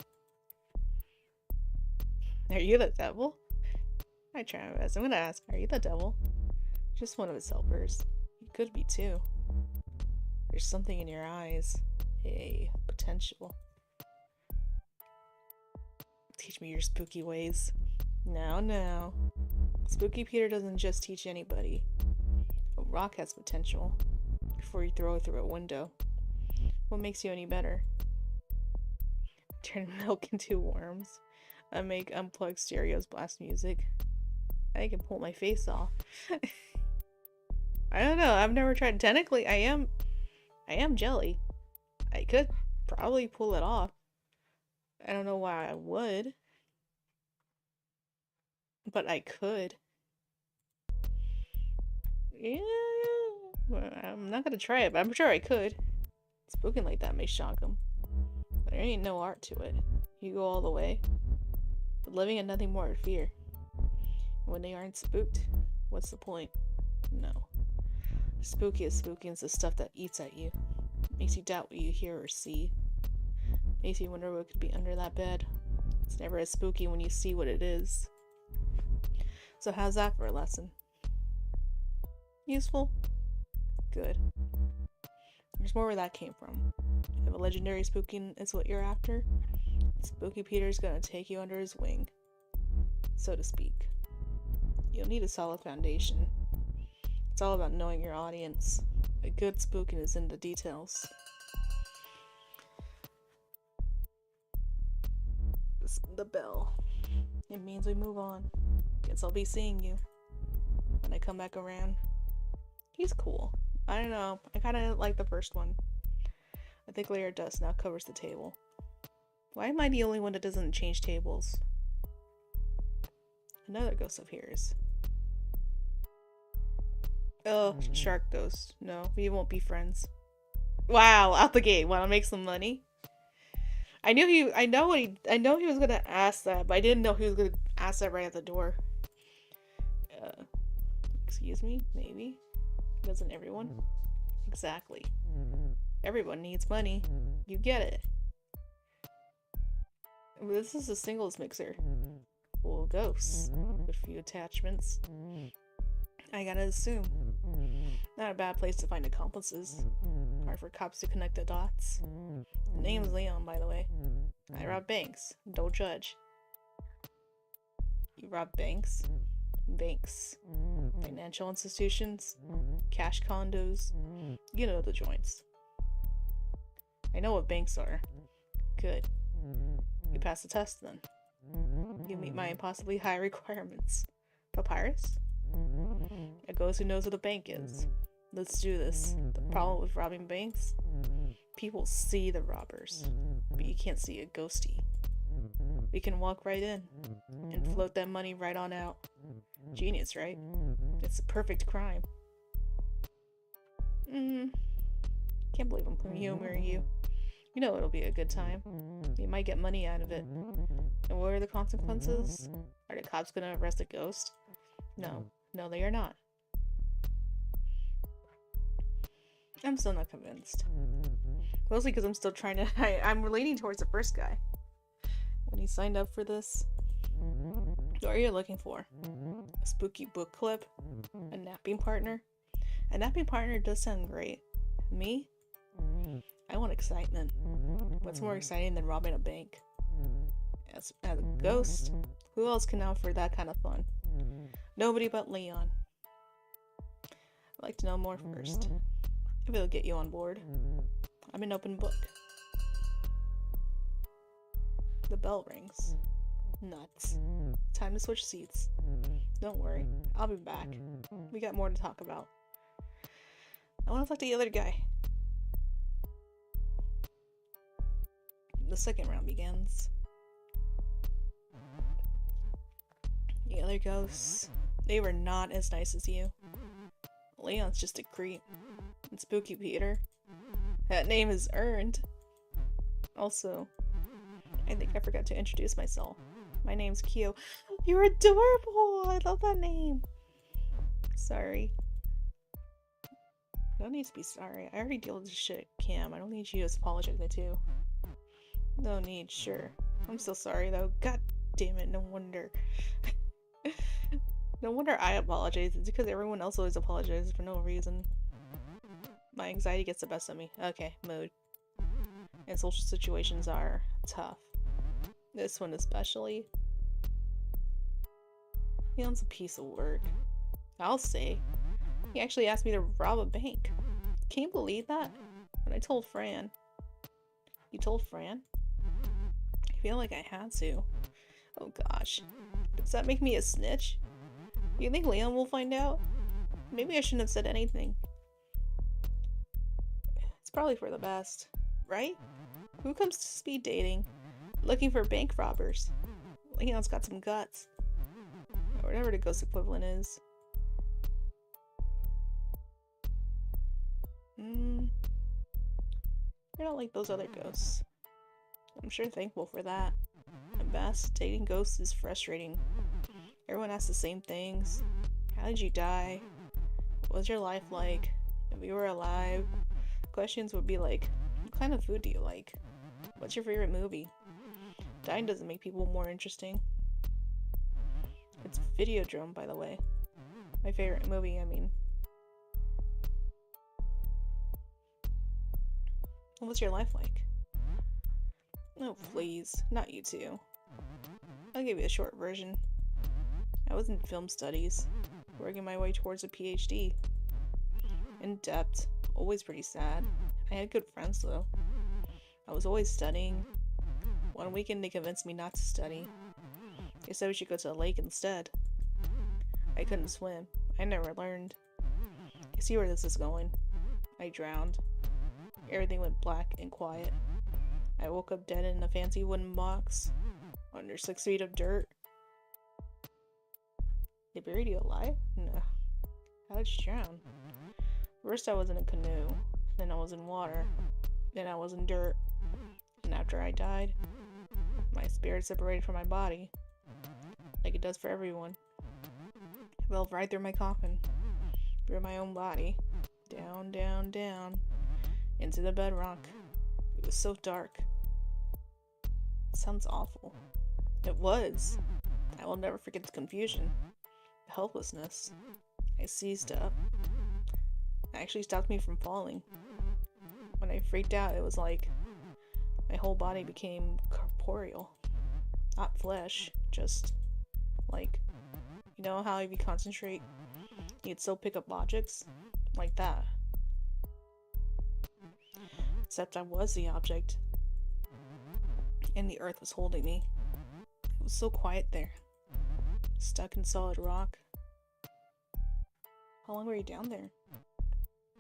Are you the devil? I try my best. I'm gonna ask, are you the devil? Just one of his helpers. You could be too. There's something in your eyes. A potential. Teach me your spooky ways. No. Spooky Peter doesn't just teach anybody. A rock has potential. Before you throw it through a window. What makes you any better? Turn milk into worms. I make unplugged stereos blast music. I can pull my face off. I don't know. I've never tried. Technically, I am jelly. I could probably pull it off. I don't know why I would. But I could. Yeah. Well, I'm not gonna try it, but I'm sure I could. Spooking like that may shock him. But there ain't no art to it. You go all the way. But living in nothing more but fear. When they aren't spooked, what's the point? No. Spooky is the stuff that eats at you. Makes you doubt what you hear or see. Makes you wonder what could be under that bed. It's never as spooky when you see what it is. So how's that for a lesson? Useful? Good. There's more where that came from. If a legendary spooking is what you're after, Spooky Peter's gonna take you under his wing, so to speak. You'll need a solid foundation. It's all about knowing your audience. A good spooking is in the details. The bell. It means we move on. Guess I'll be seeing you when I come back around. He's cool. I don't know. I kind of like the first one. I think layer dust now covers the table. Why am I the only one that doesn't change tables? Another ghost appears. Oh, shark ghost. No, we won't be friends. Wow, out the gate. Want to make some money? I know he was gonna ask that, but I didn't know he was gonna ask that right at the door. Excuse me? Maybe? Doesn't everyone? Exactly. Everyone needs money. You get it. This is a singles mixer. Full of ghosts. With few attachments. I gotta assume. Not a bad place to find accomplices. Hard for cops to connect the dots. The name's Leon, by the way. I rob banks. Don't judge. You rob banks? Banks. Financial institutions. Cash condos. You know the joints. I know what banks are. Good. You pass the test then. You meet my impossibly high requirements. Papyrus? A ghost who knows what a bank is. Let's do this. The problem with robbing banks? People see the robbers, but you can't see a ghostie. We can walk right in and float that money right on out. Genius, right? It's a perfect crime. Can't believe I'm humoring you. You know it'll be a good time. You might get money out of it. And what are the consequences? Are the cops gonna arrest a ghost? No. No, they are not. I'm still not convinced. Mostly because I'm still trying to... I'm relating towards the first guy. When he signed up for this. What are you looking for? A spooky book clip? A napping partner? A napping partner does sound great. Me? I want excitement. What's more exciting than robbing a bank? As a ghost, who else can offer that kind of fun? Nobody but Leon. I'd like to know more first. If it'll get you on board. I'm an open book. The bell rings. Nuts. Time to switch seats. Don't worry, I'll be back. We got more to talk about. I want to talk to the other guy. The second round begins. The other ghosts, they were not as nice as you. Leon's just a creep. And Spooky Peter, that name is earned. Also, I think I forgot to introduce myself. My name's Kyo. You're adorable! I love that name. Sorry. No need to be sorry. I already deal with this shit, Cam. I don't need you to apologize too. No need, sure. I'm so sorry though. God damn it, no wonder. No wonder I apologize. It's because everyone else always apologizes for no reason. My anxiety gets the best of me. Okay, mood. And social situations are tough. This one especially. Leon's a piece of work. I'll say. He actually asked me to rob a bank. Can you believe that? But I told Fran. You told Fran? I feel like I had to. Oh gosh. Does that make me a snitch? Do you think Leon will find out? Maybe I shouldn't have said anything. It's probably for the best, right? Who comes to speed dating looking for bank robbers? Leon's got some guts. Or whatever the ghost equivalent is. You're not like those other ghosts. I'm sure thankful for that. At best, dating ghosts is frustrating. Everyone asks the same things. How did you die? What was your life like? If you were alive, questions would be like, what kind of food do you like? What's your favorite movie? Dying doesn't make people more interesting. It's Videodrome, by the way. My favorite movie, I mean. What's your life like? Oh, please. Not you two. I'll give you a short version. I was in film studies, working my way towards a PhD. In depth, always pretty sad. I had good friends though. I was always studying. One weekend they convinced me not to study. They said we should go to the lake instead. I couldn't swim. I never learned. You see where this is going. I drowned. Everything went black and quiet. I woke up dead in a fancy wooden box, under 6 feet of dirt. They buried you alive? No. How did you drown? First I was in a canoe, then I was in water, then I was in dirt, and after I died, my spirit separated from my body, like it does for everyone. It fell right through my coffin, through my own body, down, down, down, into the bedrock. It was so dark. It sounds awful. It was. I will never forget the confusion. The helplessness. I seized up. It actually stopped me from falling. When I freaked out, it was like my whole body became corporeal. Not flesh, just like, you know how if you concentrate, you can still pick up objects? Like that. Except I was the object. And the earth was holding me. It was so quiet there. Stuck in solid rock. How long were you down there?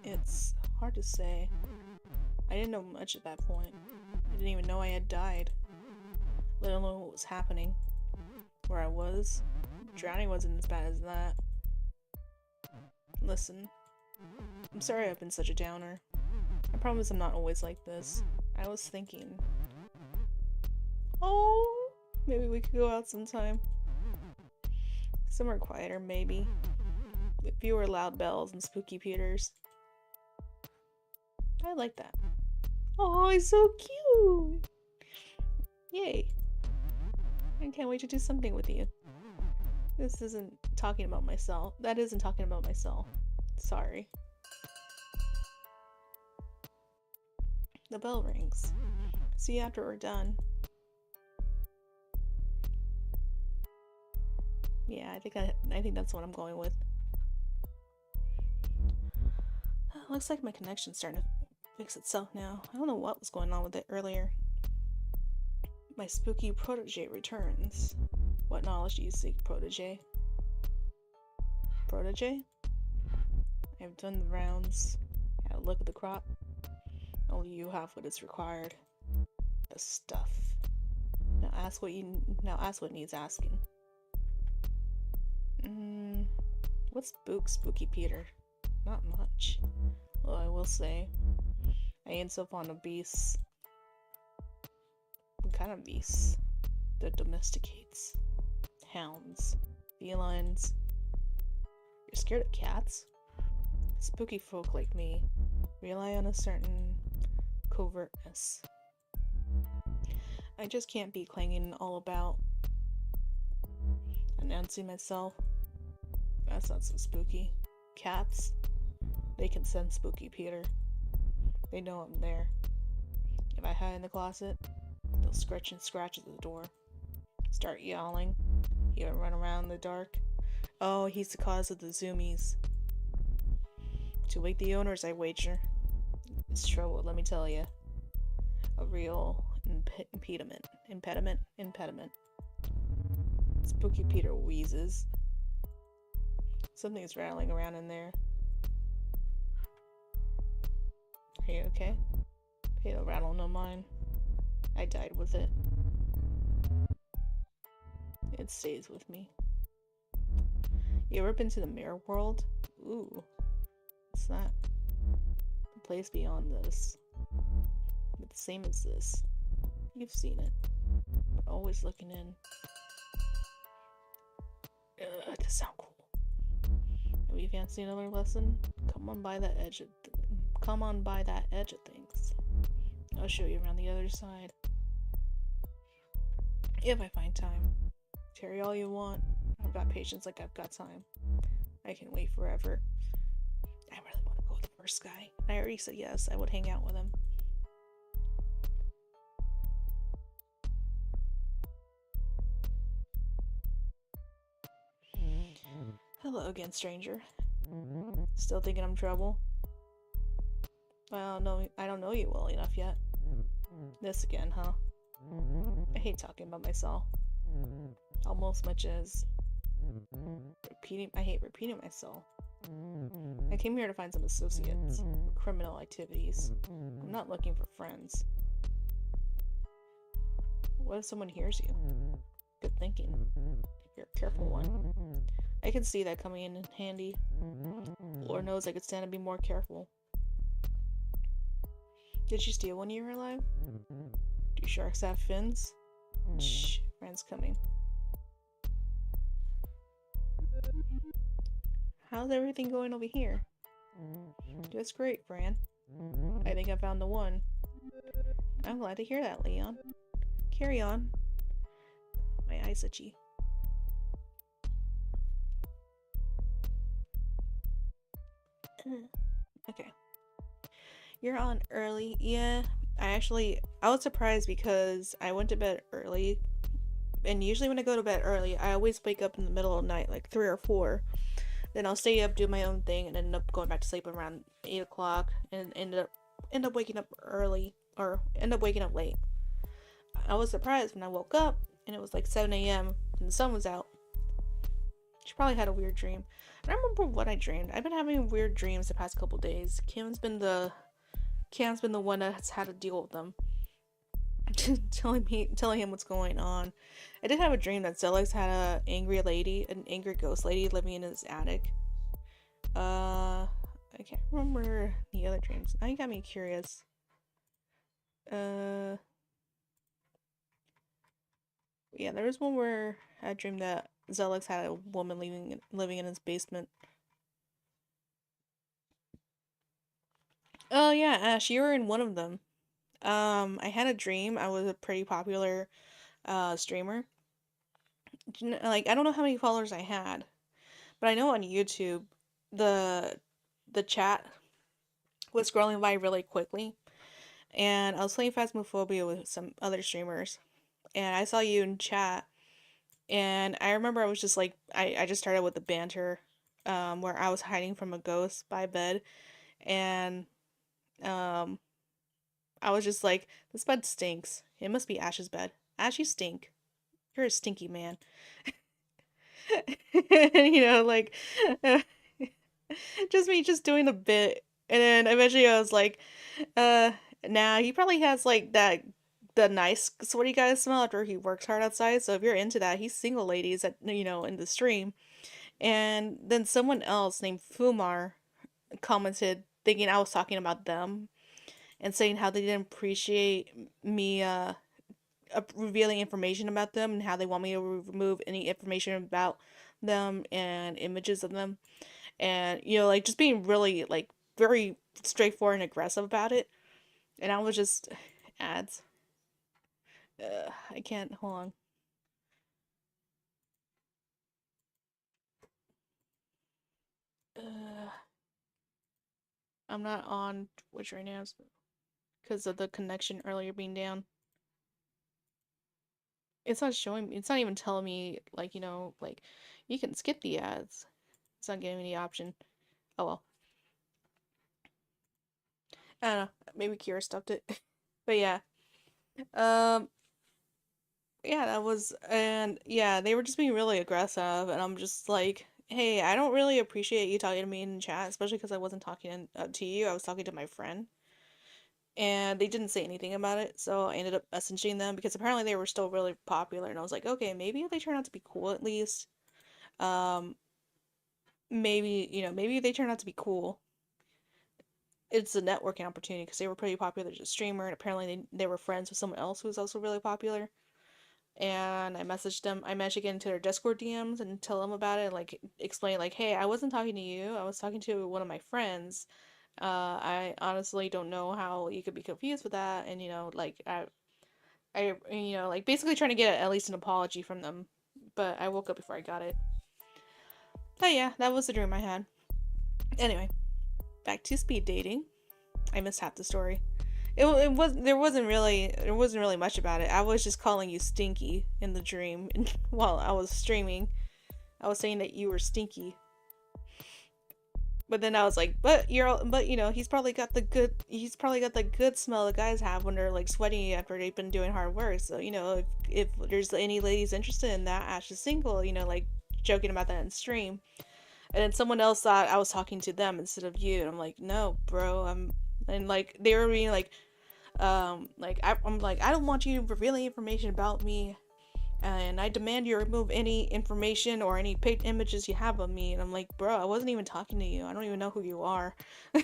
It's hard to say. I didn't know much at that point. I didn't even know I had died. Let alone what was happening. Where I was. Drowning wasn't as bad as that. Listen. I'm sorry I've been such a downer. I promise I'm not always like this. I was thinking... Oh, maybe we could go out sometime. Somewhere quieter, maybe. With fewer loud bells and spooky Peters. I like that. Oh, he's so cute! Yay. I can't wait to do something with you. This isn't talking about myself. That isn't talking about myself. Sorry. The bell rings. See you after we're done. Yeah, I think that's what I'm going with. Looks like my connection's starting to fix itself now. I don't know what was going on with it earlier. My spooky protege returns. What knowledge do you seek, protege? Protege? I've done the rounds. Had a look at the crop. Only you have what is required. The stuff. Now ask what needs asking. What's spooky Peter? Not much. Well, I will say, I ain't so fond of beasts. What kind of beasts? That domesticates. Hounds. Felines. You're scared of cats? Spooky folk like me rely on a certain covertness. I just can't be clanging all about. Announcing myself. That's not so spooky. Cats, they can sense spooky Peter. They know I'm there. If I hide in the closet, they'll scratch at the door. Start yelling. Even run around in the dark. Oh, he's the cause of the zoomies. To wake the owners, I wager. It's trouble, let me tell you. A real impediment. Spooky Peter wheezes. Something's rattling around in there. Are you okay? Pay the rattle no mind. I died with it. It stays with me. You ever been to the mirror world? Ooh. What's that? The place beyond this. But the same as this. You've seen it. But always looking in. Ugh, does sound cool. Have you fancy another lesson? Come on by the edge of come on by that edge of things. I'll show you around the other side. If I find time. Carry all you want. I've got patience like I've got time. I can wait forever. I really want to go with the first guy. I already said yes, I would hang out with him. Hello again, stranger. Still thinking I'm trouble? Well, no, I don't know you well enough yet. This again, huh? I hate talking about myself. Almost much as I hate repeating myself. I came here to find some associates. Criminal activities. I'm not looking for friends. What if someone hears you? Good thinking. You're a careful one. I can see that coming in handy. Lord knows I could stand to be more careful. Did you steal when you were alive? Do sharks have fins? Shh, friend's coming. How's everything going over here? Just great, Fran. I think I found the one. I'm glad to hear that, Leon. Carry on. My eyes itchy. Okay. You're on early. Yeah, I was surprised because I went to bed early. And usually when I go to bed early, I always wake up in the middle of the night, like 3 or 4. Then I'll stay up, do my own thing, and end up going back to sleep around 8 o'clock and end up waking up early, or end up waking up late. I was surprised when I woke up and it was like 7 a.m. and the sun was out. She probably had a weird dream. I don't remember what I dreamed. I've been having weird dreams the past couple days. Cam's been the one that's had to deal with them. telling him what's going on. I did have a dream that Zelix had an angry ghost lady living in his attic. I can't remember the other dreams. Now you got me curious. Yeah, there was one where I dreamed that Zelix had a woman living in his basement. Oh yeah, Ash, you were in one of them. I had a dream. I was a pretty popular streamer. Like, I don't know how many followers I had, but I know on YouTube the chat was scrolling by really quickly, and I was playing Phasmophobia with some other streamers, and I saw you in chat, and I remember I was just like, I just started with the banter, where I was hiding from a ghost by bed, and I was just like, this bed stinks. It must be Ash's bed. Ash, you stink. You're a stinky man. Like, just me just doing the bit. And then eventually I was like, nah, he probably has like the nice sweaty guy smell after he works hard outside. So if you're into that, he's single ladies in the stream. And then someone else named Fumar commented thinking I was talking about them and saying how they didn't appreciate me revealing information about them and how they want me to remove any information about them and images of them, and like just being really like very straightforward and aggressive about it. And I was just ads. I can't, hold on. I'm not on Twitch right now because of the connection earlier being down. It's not showing me, it's not even telling me, like, like, you can skip the ads. It's not giving me the option. Oh well. I don't know. Maybe Kira stopped it. But yeah. Um, yeah, they were just being really aggressive, and I'm just like, hey, I don't really appreciate you talking to me in chat, especially because I wasn't talking to you, I was talking to my friend. And they didn't say anything about it, so I ended up messaging them because apparently they were still really popular, and I was like, okay, maybe they turn out to be cool at least. Um, maybe they turn out to be cool. It's a networking opportunity because they were pretty popular as a streamer, and apparently they were friends with someone else who was also really popular. And I messaged them. I managed to get into their Discord DMs and tell them about it, and like explain like, hey, I wasn't talking to you. I was talking to one of my friends. I honestly don't know how you could be confused with that, and like like basically trying to get at least an apology from them, but I woke up before I got it. But yeah, that was the dream I had. Anyway, back to speed dating. I missed half the story. It was there wasn't really much about it. I was just calling you stinky in the dream, and while I was streaming, I was saying that you were stinky. But then I was like, but he's probably got the good smell that guys have when they're like sweating after they've been doing hard work. So, if there's any ladies interested in that, Ash is single, like joking about that in stream. And then someone else thought I was talking to them instead of you, and I'm like, no, bro, and like they were being like, I'm like, I don't want you revealing information about me, and I demand you remove any information or any paid images you have of me. And I'm like, bro, I wasn't even talking to you. I don't even know who you are. I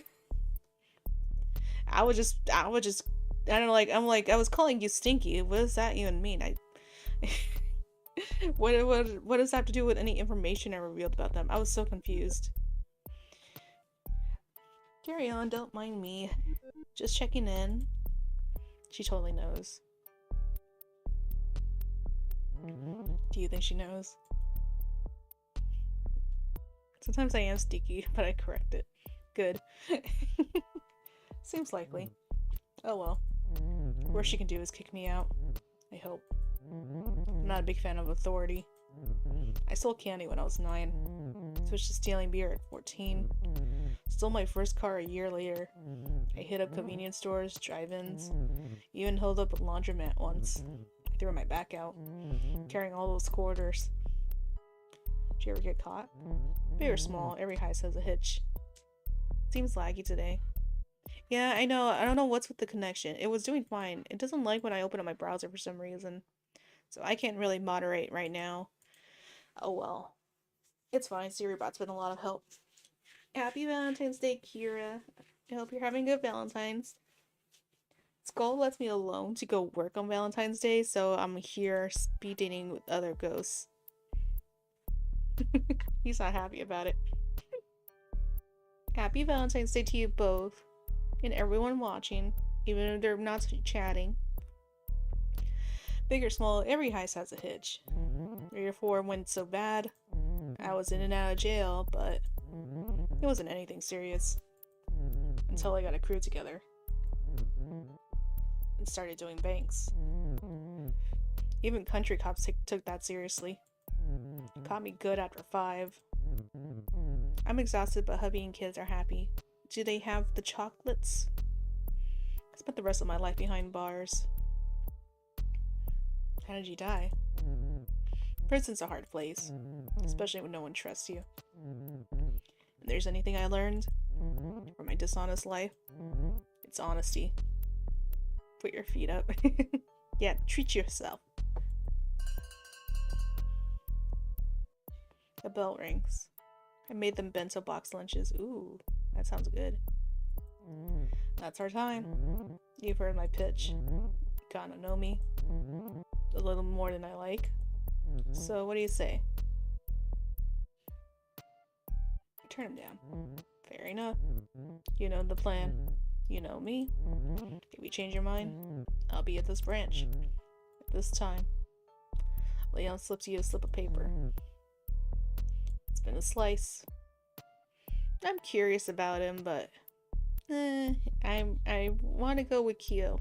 don't know, like, I was calling you stinky. What does that even mean? What does that have to do with any information I revealed about them? I was so confused. Carry on, don't mind me. Just checking in. She totally knows. Do you think she knows? Sometimes I am sneaky, but I correct it. Good. Seems likely. Oh well. Worst she can do is kick me out. I hope. I'm not a big fan of authority. I sold candy when I was 9. Switched to stealing beer at 14. Stole my first car a year later. I hit up convenience stores, drive-ins, even held up a laundromat once. I threw my back out, carrying all those quarters. Did you ever get caught? Big or small, every heist has a hitch. Seems laggy today. Yeah, I know. I don't know what's with the connection. It was doing fine. It doesn't like when I open up my browser for some reason. So I can't really moderate right now. Oh well. It's fine. SiriBot's been a lot of help. Happy Valentine's Day, Kira. I hope you're having a good Valentine's. Skull lets me alone to go work on Valentine's Day, so I'm here speed dating with other ghosts. He's not happy about it. Happy Valentine's Day to you both, and everyone watching, even if they're not chatting. Big or small, every heist has a hitch. 3 or 4 went so bad. I was in and out of jail, but it wasn't anything serious. Until I got a crew together. And started doing banks. Even country cops took that seriously. Caught me good after 5. I'm exhausted, but hubby and kids are happy. Do they have the chocolates? I spent the rest of my life behind bars. How did you die? Prison's a hard place, especially when no one trusts you. If there's anything I learned from my dishonest life, it's honesty. Put your feet up. Yeah, treat yourself. The bell rings. I made them bento box lunches. Ooh, that sounds good. That's our time. You've heard my pitch. Gotta know me. A little more than I like. So what do you say? Turn him down. Fair enough. You know the plan. You know me. If you change your mind, I'll be at this branch. At this time. Leon slips you a slip of paper. It's been a slice. I'm curious about him, but I want to go with Kyo.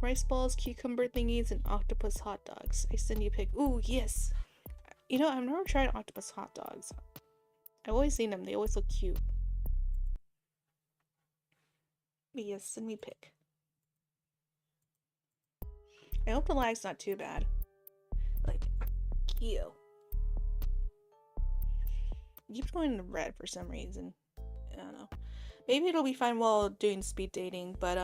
Rice balls, cucumber thingies, and octopus hot dogs. I send you a pic. Ooh, yes. You know, I've never tried octopus hot dogs. I've always seen them. They always look cute. But yes, send me a pic. I hope the lag's not too bad. Like, Kyo. It keeps going to red for some reason. I don't know. Maybe it'll be fine while doing speed dating, but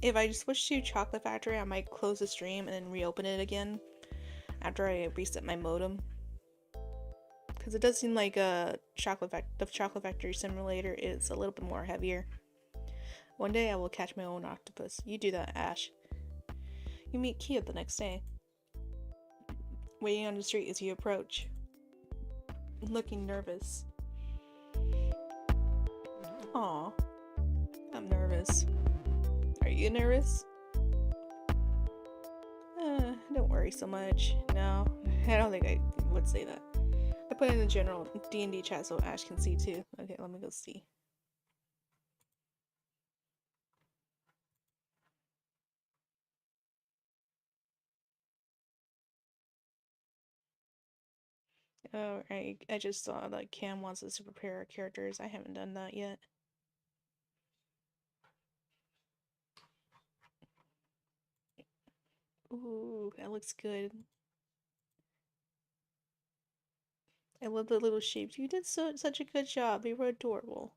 if I switch to Chocolate Factory, I might close the stream and then reopen it again after I reset my modem. Because it does seem like the Chocolate Factory simulator is a little bit more heavier. One day I will catch my own octopus. You do that, Ash. You meet Kia the next day. Waiting on the street as you approach. looking nervous. Aw, I'm nervous. Are you nervous? Don't worry so much. No, I don't think I would say that. I put it in the general D&D chat so Ash can see too. Okay, let me go see. Oh, I just saw that Cam wants us to prepare our characters. I haven't done that yet. Ooh, that looks good. I love the little shapes. You did such a good job. They were adorable.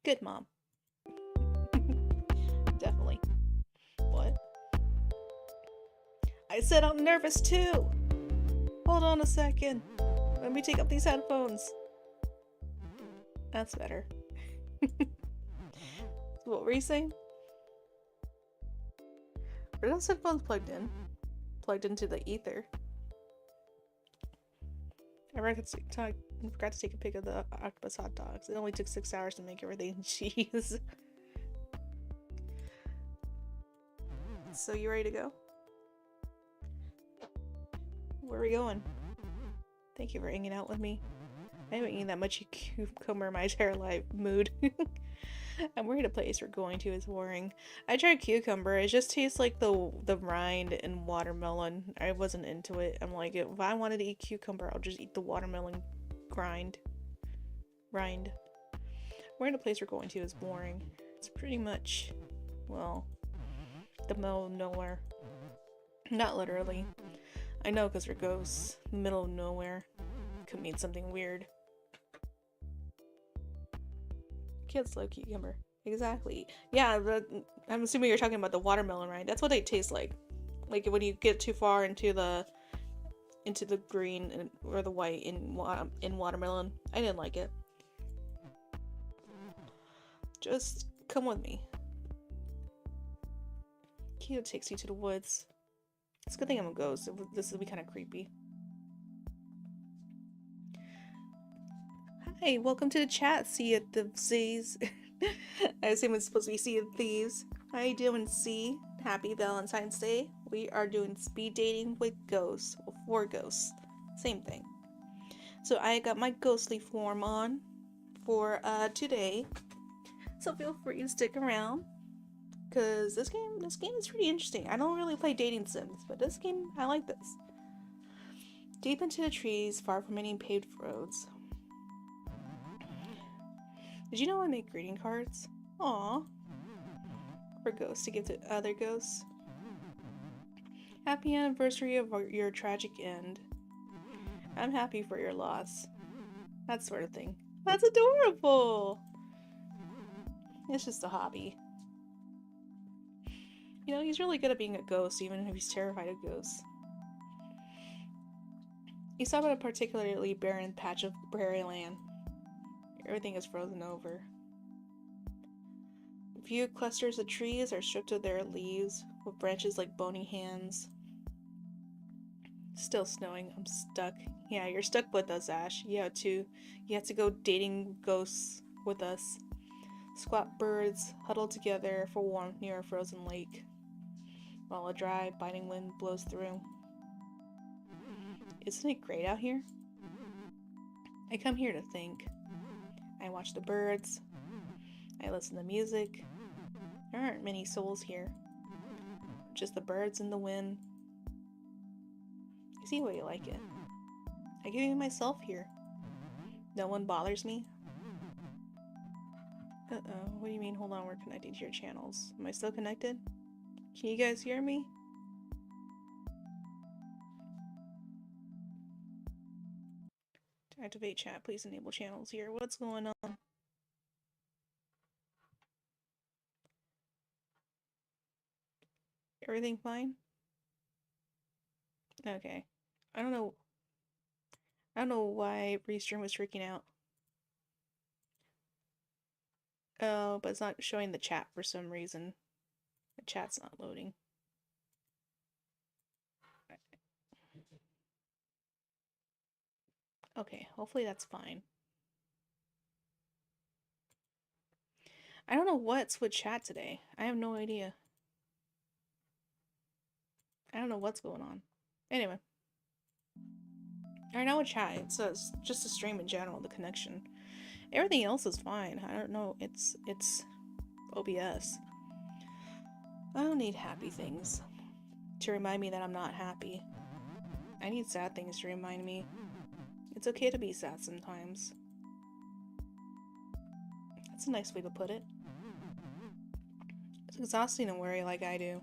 Good mom. Definitely. What? I said I'm nervous too! Hold on a second. Let me take up these headphones. That's better. What were you saying? Are those headphones plugged in? Plugged into the ether? I forgot to take a pic of the octopus hot dogs. It only took 6 hours to make everything cheese. So you ready to go? Where are we going? Thank you for hanging out with me. I haven't eaten that much cucumber my entire life. Mood. I'm worried the place we're going to is boring. I tried cucumber. It just tastes like the rind and watermelon. I wasn't into it. I'm like, if I wanted to eat cucumber, I'll just eat the watermelon rind. Worried the place we're going to is boring. It's pretty much, well, the middle of nowhere. Not literally. I know because we're ghosts. Middle of nowhere could mean something weird. Kids love cucumber. Exactly. Yeah, I'm assuming you're talking about the watermelon, right? That's what they taste like. Like when you get too far into the green or the white in watermelon. I didn't like it. Just come with me. Kyo takes you to the woods. It's a good thing I'm a ghost. This will be kind of creepy. Hi, welcome to the chat, Sea of Thieves. I assume it's supposed to be Sea of Thieves. How you doing, C? Happy Valentine's Day. We are doing speed dating with ghosts. Well, for ghosts. Same thing. So I got my ghostly form on for today. So feel free to stick around. Because this game is pretty interesting. I don't really play dating sims, but this game, I like this. Deep into the trees, far from any paved roads. Did you know I make greeting cards? Aww. For ghosts to give to other ghosts. Happy anniversary of your tragic end. I'm happy for your loss. That sort of thing. That's adorable! It's just a hobby. You know, he's really good at being a ghost, even if he's terrified of ghosts. You stop at a particularly barren patch of prairie land. Everything is frozen over. A few clusters of trees are stripped of their leaves, with branches like bony hands. Still snowing. I'm stuck. Yeah, you're stuck with us, Ash. You have to go dating ghosts with us. Squat birds huddle together for warmth near a frozen lake, while a dry, biting wind blows through. Isn't it great out here? I come here to think. I watch the birds. I listen to music. There aren't many souls here. Just the birds and the wind. I see why you like it. I give you myself here. No one bothers me. Uh-oh, what do you mean? Hold on, we're connecting to your channels. Am I still connected? Can you guys hear me? To activate chat, please enable channels here. What's going on? Everything fine? Okay. I don't know why Restream was freaking out. Oh, but it's not showing the chat for some reason. The chat's not loading. Okay, hopefully that's fine. I don't know what's with chat today. I have no idea. I don't know what's going on. Anyway. Right now with chat, it says just the stream in general, the connection. Everything else is fine. I don't know. It's OBS. I don't need happy things to remind me that I'm not happy. I need sad things to remind me it's okay to be sad sometimes. That's a nice way to put it. It's exhausting to worry like I do.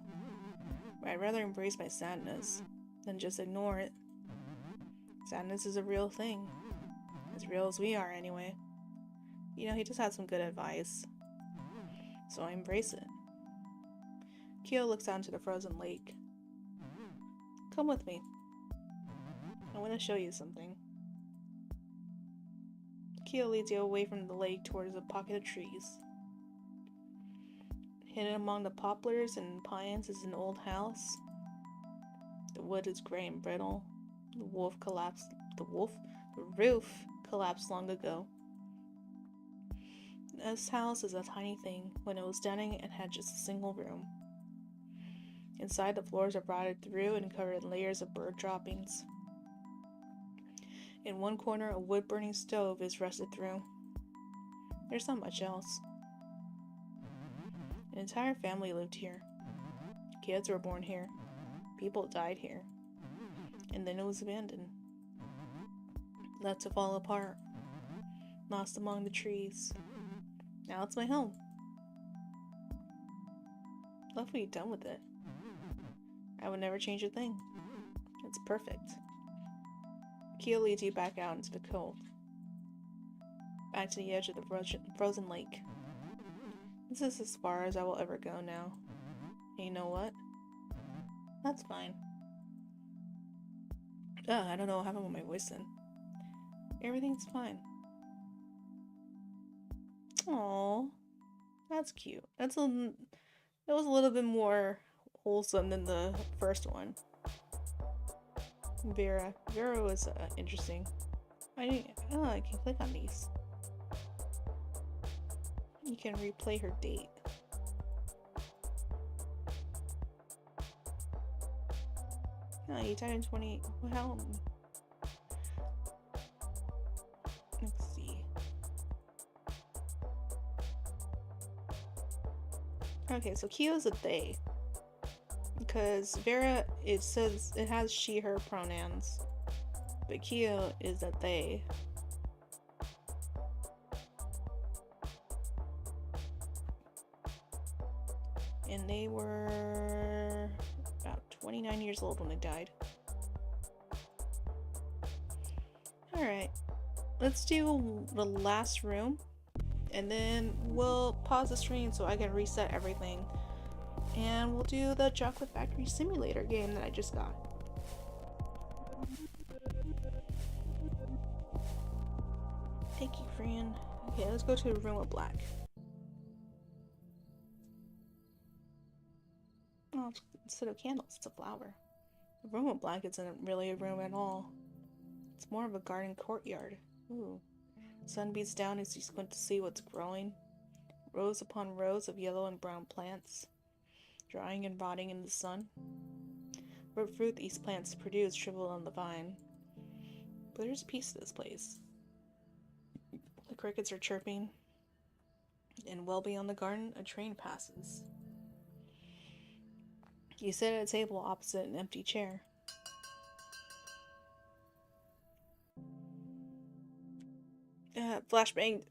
But I'd rather embrace my sadness than just ignore it. Sadness is a real thing. As real as we are, anyway. You know, he just had some good advice. So I embrace it. Kyo looks out into the frozen lake. Come with me. I want to show you something. Kyo leads you away from the lake towards a pocket of trees. Hidden among the poplars and pines is an old house. The wood is gray and brittle. The roof collapsed long ago. This house is a tiny thing. When it was standing, it had just a single room. Inside, the floors are rotted through and covered in layers of bird droppings. In one corner, a wood-burning stove is rusted through. There's not much else. An entire family lived here. Kids were born here. People died here. And then it was abandoned. Left to fall apart. Lost among the trees. Now it's my home. Love what you've done with it. I would never change a thing. It's perfect. Kyo leads you back out into the cold. Back to the edge of the frozen lake. This is as far as I will ever go now. And you know what? That's fine. I don't know what happened with my voice then. Everything's fine. Aww. That's cute. It was a little bit more wholesome than the first one. Vera was interesting. I can click on these. You can replay her date. No, you died in 20. How? Let's see. Okay, so Kyo's a they. Because Vera, it says it has she, her pronouns. But Kyo is a they. And they were about 29 years old when they died. Alright. Let's do the last room. And then we'll pause the stream so I can reset everything. And we'll do the Chocolate Factory Simulator game that I just got. Thank you, Fran. Okay, let's go to the room of black. Oh, instead of candles, it's a flower. The room of black isn't really a room at all. It's more of a garden courtyard. Ooh. Sun beats down as you squint to see what's growing. Rows upon rows of yellow and brown plants, drying and rotting in the sun. What fruit these plants produce shriveled on the vine. But there's peace to this place. The crickets are chirping, and well beyond the garden, a train passes. You sit at a table opposite an empty chair. Flashbang.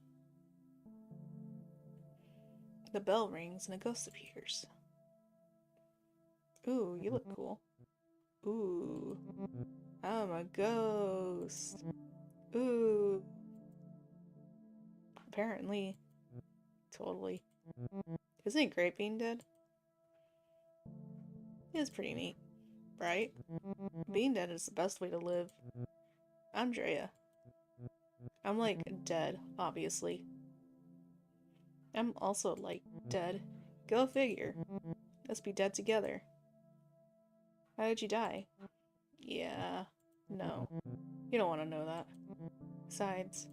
The bell rings and a ghost appears. Ooh, you look cool. Ooh. I'm a ghost. Ooh. Apparently. Totally. Isn't it great being dead? It's pretty neat. Right? Being dead is the best way to live. I'm Drea. I'm like dead, obviously. I'm also like dead. Go figure. Let's be dead together. How did you die? Yeah. No. You don't want to know that. Besides,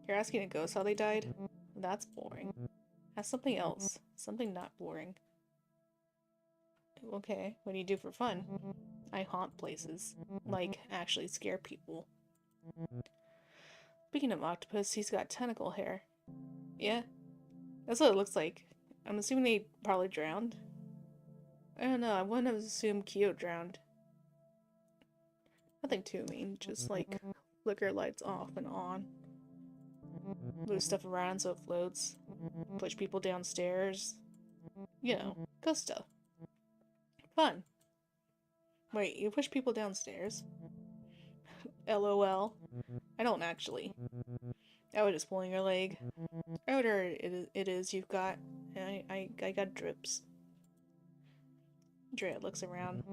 you're asking a ghost how they died? That's boring. Ask something else. Something not boring. Okay, what do you do for fun? I haunt places. Like, actually scare people. Speaking of octopus, he's got tentacle hair. Yeah, that's what it looks like. I'm assuming they probably drowned. I don't know, I wouldn't have assumed Kyo drowned. Nothing too mean, just like flicker lights off and on. Move stuff around so it floats. Push people downstairs. You know, ghost stuff. Fun. Wait, you push people downstairs? LOL. I don't actually. I was just pulling your leg. Whatever it is you've got. I got drips. Drea looks around.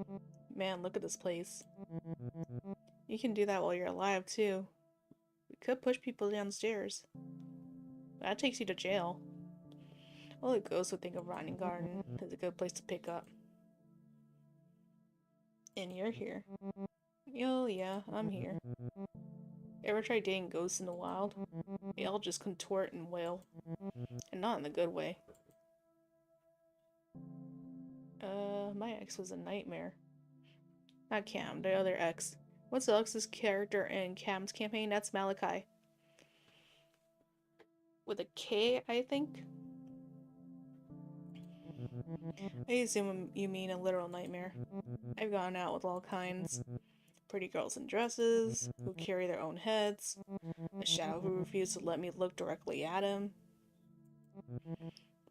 Man, look at this place. You can do that while you're alive, too. We could push people downstairs. That takes you to jail. Well, it goes would think a rotting garden is a good place to pick up. And you're here. Oh, yeah, I'm here. Ever try dating ghosts in the wild? They all just contort and wail. And not in the good way. My ex was a nightmare. Not Cam, the other ex. What's Alex's character in Cam's campaign? That's Malachi. With a K, I think? I assume you mean a literal nightmare. I've gone out with all kinds. Pretty girls in dresses, who carry their own heads, a shadow who refused to let me look directly at him.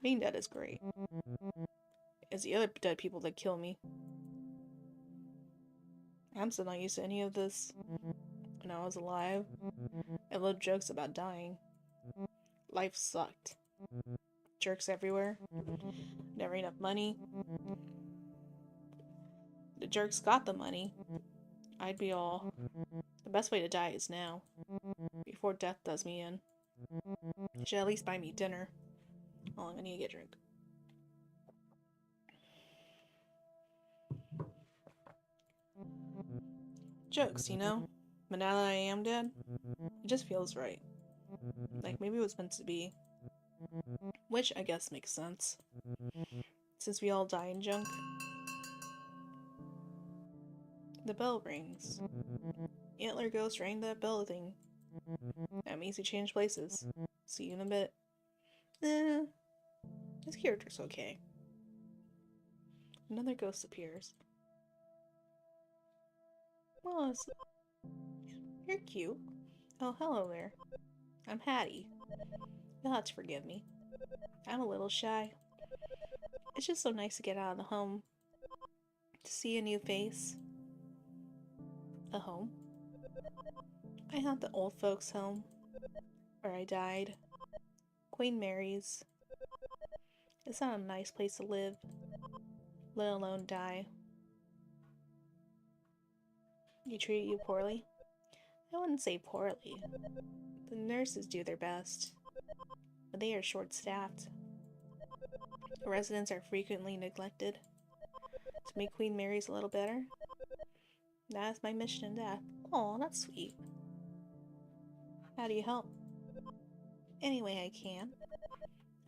Being dead is great. It's the other dead people that kill me. I'm still not used to any of this. When I was alive, I loved jokes about dying. Life sucked. Jerks everywhere. Never enough money. The jerks got the money. I'd be all. The best way to die is now. Before death does me in. You should at least buy me dinner. Oh, I'm gonna need to get a drink. Jokes, you know? But now that I am dead, it just feels right. Like maybe it was meant to be. Which I guess makes sense. Since we all die in junk. The bell rings. Antler Ghost rang that bell thing. That means we change places. See you in a bit. His character's okay. Another ghost appears. Well, you're cute. Oh, hello there. I'm Hattie. You'll have to forgive me. I'm a little shy. It's just so nice to get out of the home. To see a new face. A home? I have the old folks' home. Where I died. Queen Mary's. It's not a nice place to live. Let alone die. They treat you poorly? I wouldn't say poorly. The nurses do their best. But they are short-staffed. The residents are frequently neglected. To make Queen Mary's a little better? That's my mission in death. Aw, that's sweet. How do you help? Any way I can.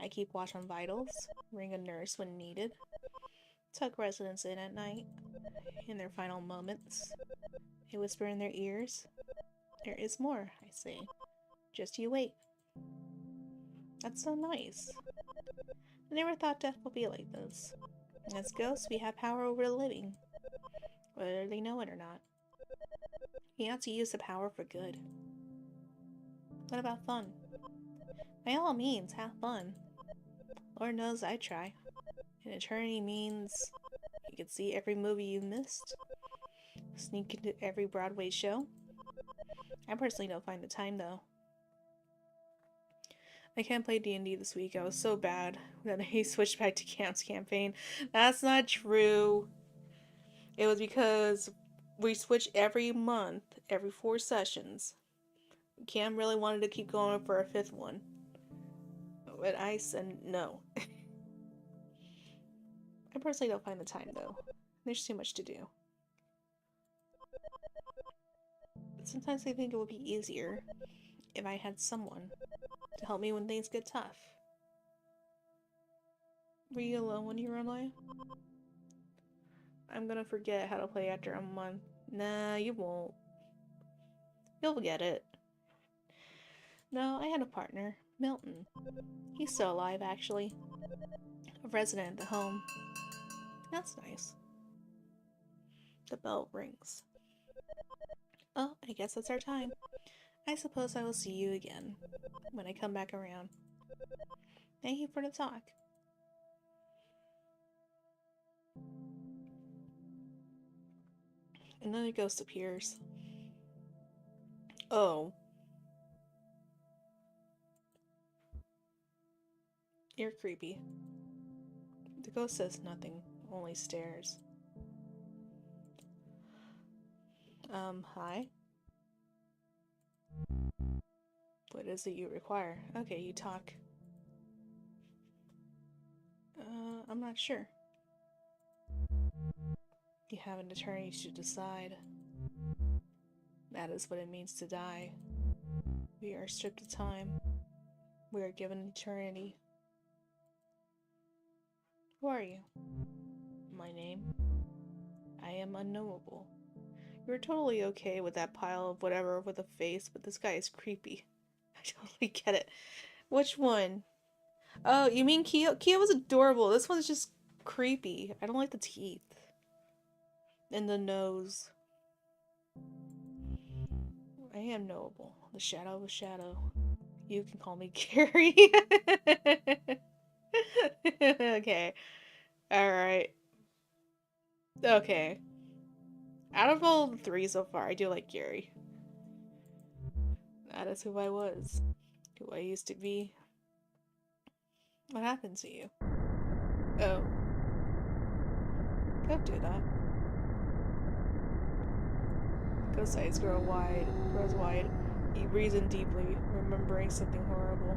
I keep watch on vitals, ring a nurse when needed, tuck residents in at night, in their final moments. I whisper in their ears. There is more, I say. Just you wait. That's so nice. I never thought death would be like this. As ghosts, we have power over the living, whether they know it or not. We have to use the power for good. What about fun? By all means, have fun. Lord knows I try. An eternity means you can see every movie you missed, sneak into every Broadway show. I personally don't find the time, though. I can't play D&D this week. I was so bad that I switched back to Cam's campaign. That's not true. It was because we switch every month, every 4 sessions. Cam really wanted to keep going for a 5th one. But I said no. I personally don't find the time, though. There's too much to do. Sometimes I think it would be easier if I had someone to help me when things get tough. Were you alone when you were alive? I'm gonna forget how to play after a month. Nah, you won't. You'll get it. No, I had a partner, Milton. He's still alive, actually. A resident at the home. That's nice. The bell rings. Oh, I guess that's our time. I suppose I will see you again when I come back around. Thank you for the talk. Another ghost appears. Oh. You're creepy. The ghost says nothing, only stares. Hi? What is it you require? Okay, you talk. I'm not sure. You have an eternity to decide. That is what it means to die. We are stripped of time. We are given eternity. Who are you? My name? I am unknowable. You're totally okay with that pile of whatever with a face, but this guy is creepy. I totally get it. Which one? Oh, you mean Kyo? Kyo was adorable. This one's just creepy. I don't like the teeth. And the nose. I am knowable. The shadow of a shadow. You can call me Gary. Okay. Alright. Okay. Out of all the three so far, I do like Gary. That is who I was. Who I used to be. What happened to you? Oh. Don't do that. Ghost eyes grows wide. He breathes in deeply, remembering something horrible.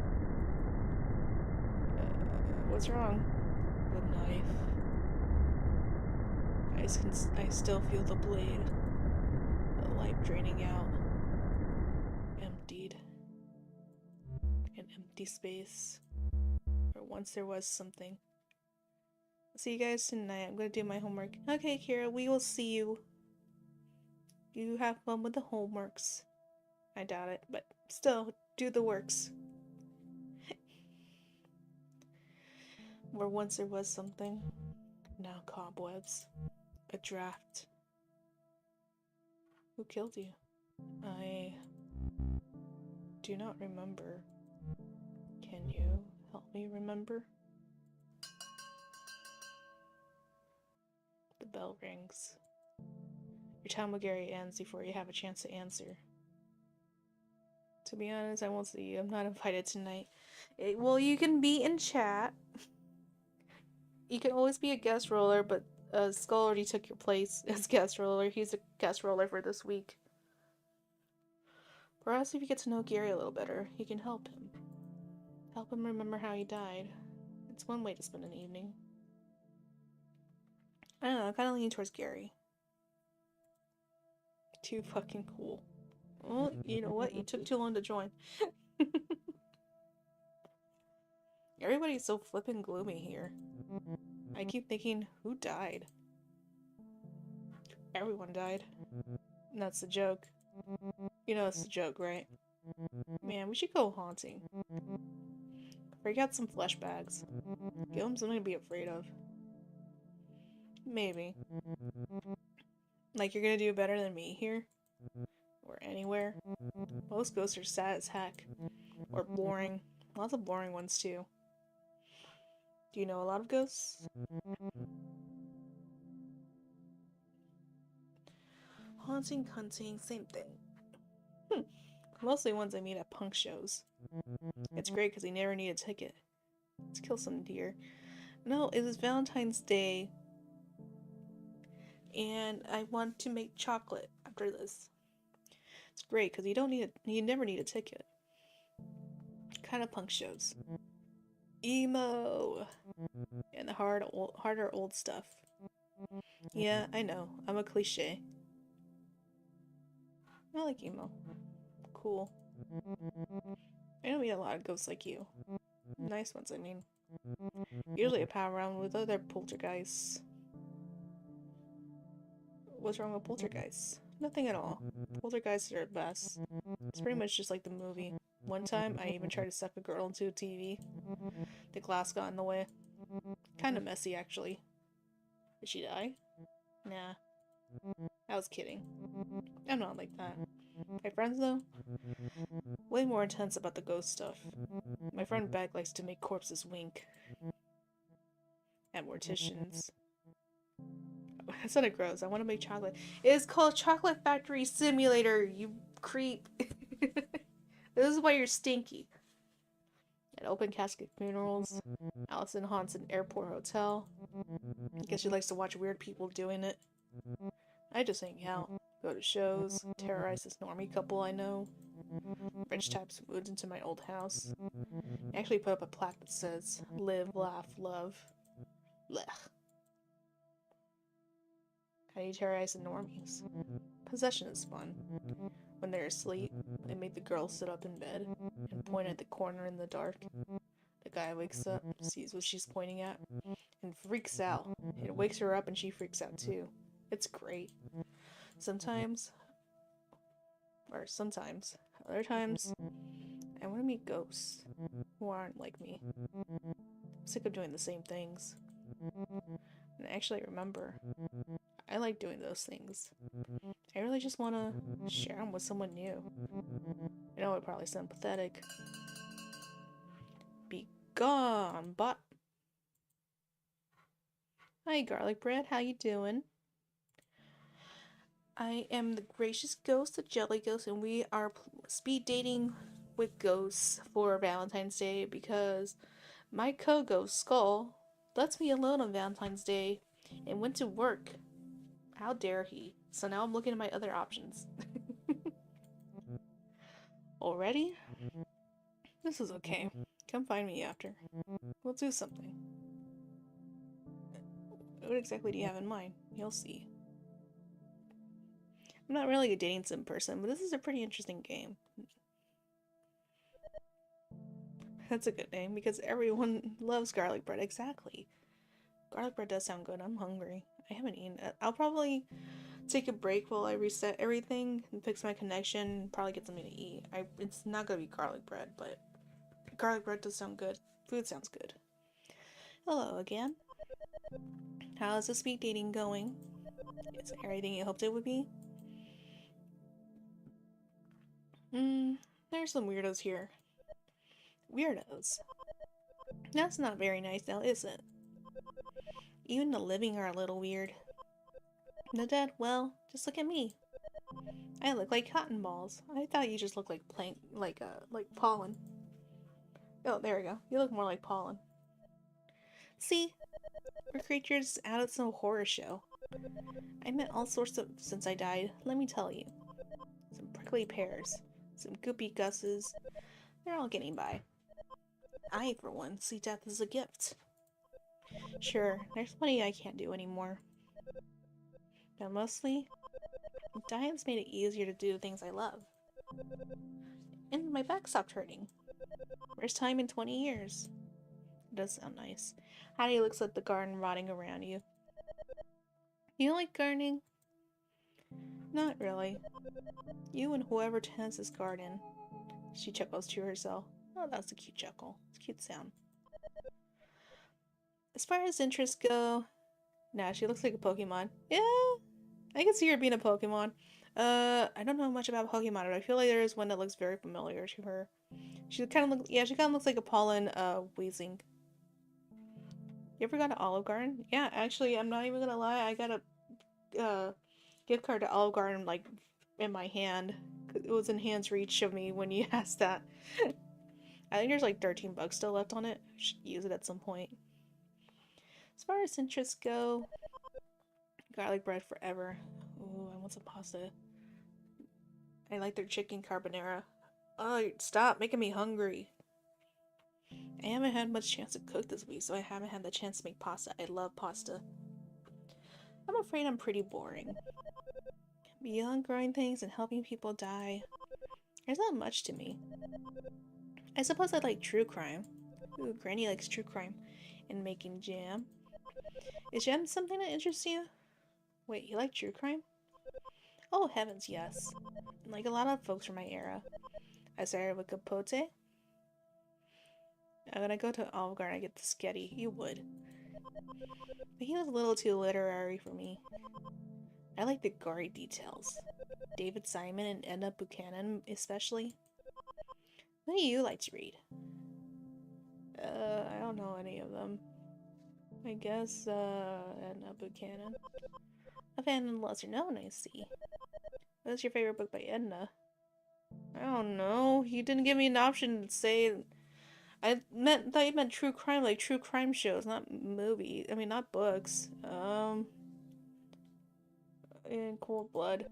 What's wrong? The knife. I still feel the blade. The light draining out. Emptied. An empty space. Or once there was something. See you guys tonight. I'm gonna do my homework. Okay, Kira, we will see you. You have fun with the homeworks. I doubt it, but still, do the works. Where once there was something, now cobwebs. A draft. Who killed you? I do not remember. Can you help me remember? The bell rings. Your time with Gary ends before you have a chance to answer. To be honest, I won't see you. I'm not invited tonight. Well, you can be in chat. You can always be a guest roller, but Skull already took your place as guest roller. He's a guest roller for this week. Perhaps if you get to know Gary a little better, you can help him. Help him remember how he died. It's one way to spend an evening. I don't know, I'm kind of leaning towards Gary. Too fucking cool. Well, you know what? You took too long to join. Everybody's so flippin' gloomy here. I keep thinking, who died? Everyone died. And that's the joke. You know it's the joke, right? Man, we should go haunting. Break out some flesh bags. Give them something to be afraid of. Maybe. Like you're gonna do better than me here? Or anywhere? Most ghosts are sad as heck. Or boring. Lots of boring ones too. Do you know a lot of ghosts? Haunting, hunting, same thing. Mostly ones I meet at punk shows. It's great because they never need a ticket. Let's kill some deer. No, it is Valentine's Day. And I want to make chocolate after this. It's great because you never need a ticket. Kind of punk shows. Emo! And the harder old stuff. Yeah, I know. I'm a cliche. I like emo. Cool. I don't meet a lot of ghosts like you. Nice ones, I mean. Usually I pal around with other poltergeists. What's wrong with poltergeists? Nothing at all. Poltergeists are the best. It's pretty much just like the movie. One time, I even tried to suck a girl into a TV. The glass got in the way. Kinda messy, actually. Did she die? Nah. I was kidding. I'm not like that. My friends, though? Way more intense about the ghost stuff. My friend Beck likes to make corpses wink. At morticians. That sounded gross. I want to make chocolate. It is called Chocolate Factory Simulator, you creep. This is why you're stinky. At open casket funerals. Allison haunts an airport hotel. I guess she likes to watch weird people doing it. I just hang out. Go to shows. Terrorize this normie couple I know. Rich types moved into my old house. I actually put up a plaque that says, live, laugh, love. Blech. How do you terrorize the normies? Possession is fun. When they're asleep, they make the girl sit up in bed and point at the corner in the dark. The guy wakes up, sees what she's pointing at, and freaks out. It wakes her up and she freaks out too. It's great. Sometimes, other times, I want to meet ghosts who aren't like me. I'm sick of doing the same things. And actually, remember, I like doing those things. I really just want to share them with someone new. I know it probably sounds pathetic. Be gone, bot. Hi, garlic bread. How you doing? I am the gracious ghost, the jelly ghost, and we are speed dating with ghosts for Valentine's Day because my co-ghost, Skull, lets me alone on Valentine's Day and went to work. How dare he? So now I'm looking at my other options. Already? This is okay. Come find me after. We'll do something. What exactly do you have in mind? You'll see. I'm not really a dating sim person, but this is a pretty interesting game. That's a good name because everyone loves garlic bread. Exactly. Garlic bread does sound good. I'm hungry. I haven't eaten it. I'll probably take a break while I reset everything and fix my connection and probably get something to eat. It's not gonna be garlic bread, but garlic bread does sound good. Food sounds good. Hello again. How's the speed dating going? Is it everything you hoped it would be? There's some weirdos here. Weirdos? That's not very nice now, is it? Even the living are a little weird. The dead, well, just look at me. I look like cotton balls. I thought you just looked like like pollen. Oh, there we go. You look more like pollen. See? We're creatures out of some horror show. I met all sorts of since I died, let me tell you. Some prickly pears, some goopy gusses. They're all getting by. I, for one, see death as a gift. Sure, there's plenty I can't do anymore. But mostly, diet's made it easier to do the things I love. And my back stopped hurting. First time in 20 years. It does sound nice. Hattie looks at the garden rotting around you. You like gardening? Not really. You and whoever tends this garden. She chuckles to herself. Oh, that's a cute chuckle. It's a cute sound. As far as interests go... Nah, she looks like a Pokemon. Yeah, I can see her being a Pokemon. I don't know much about Pokemon, but I feel like there is one that looks very familiar to her. She kind of looks like a pollen, Weezing. You ever got an Olive Garden? Yeah, actually, I'm not even gonna lie, I got a, gift card to Olive Garden, like, in my hand. It was in hand's reach of me when you asked that. I think there's like 13 bucks still left on it. I should use it at some point. As far as interests go, garlic bread forever. Ooh, I want some pasta. I like their chicken carbonara. Oh, stop making me hungry. I haven't had much chance to cook this week, so I haven't had the chance to make pasta. I love pasta. I'm afraid I'm pretty boring. Beyond growing things and helping people die, there's not much to me. I suppose I like true crime. Ooh, Granny likes true crime. And making jam. Is jam something that interests you? Wait, you like true crime? Oh heavens, yes. Like a lot of folks from my era. I started with Capote. When I go to Olive Garden, I get the sketty. You would. But he was a little too literary for me. I like the gory details. David Simon and Edna Buchanan, especially. What do you like to read? I don't know any of them. I guess, Edna Buchanan. A fan of lesser known, I see. What's your favorite book by Edna? I don't know. You didn't give me an option to say. Thought you meant true crime, like true crime shows, not movies. I mean, not books. In Cold Blood.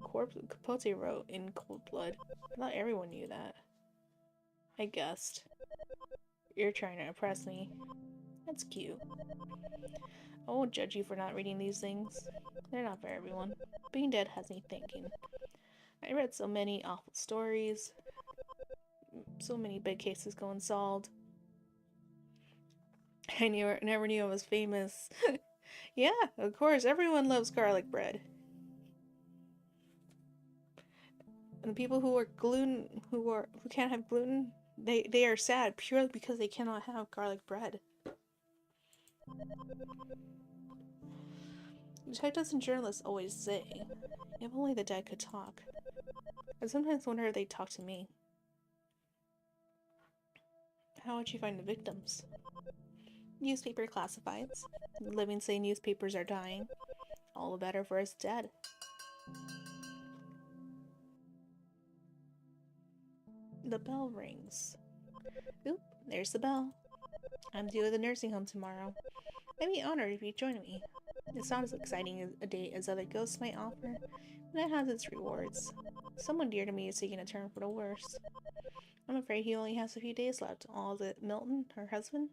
Capote wrote In Cold Blood. Not everyone knew that. I guessed. You're trying to impress me. That's cute. I won't judge you for not reading these things. They're not for everyone. Being dead has me thinking. I read so many awful stories. So many big cases go unsolved. I never knew I was famous. Yeah, of course, everyone loves garlic bread. And the people who are who can't have gluten, they are sad purely because they cannot have garlic bread. Why doesn't journalists always say, if only the dead could talk? I sometimes wonder if they talk to me. How would you find the victims? Newspaper classifieds. The living say newspapers are dying. All the better for us dead. The bell rings. Oop, there's the bell. I'm due at the nursing home tomorrow. I'd be honored if you'd join me. It's not as exciting a date as other ghosts might offer, but it has its rewards. Someone dear to me is taking a turn for the worse. I'm afraid he only has a few days left. All that Milton, her husband?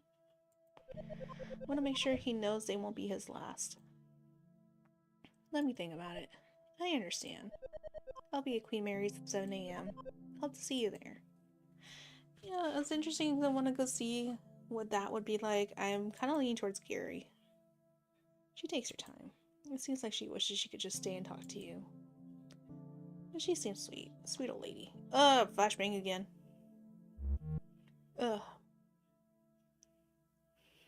I want to make sure he knows they won't be his last. Let me think about it. I understand. I'll be at Queen Mary's at 7 a.m. Hope to see you there. Yeah, it's interesting. I want to go see what that would be like. I'm kind of leaning towards Gary. She takes her time. It seems like she wishes she could just stay and talk to you. But she seems sweet. Sweet old lady. Flashbang again. Ugh.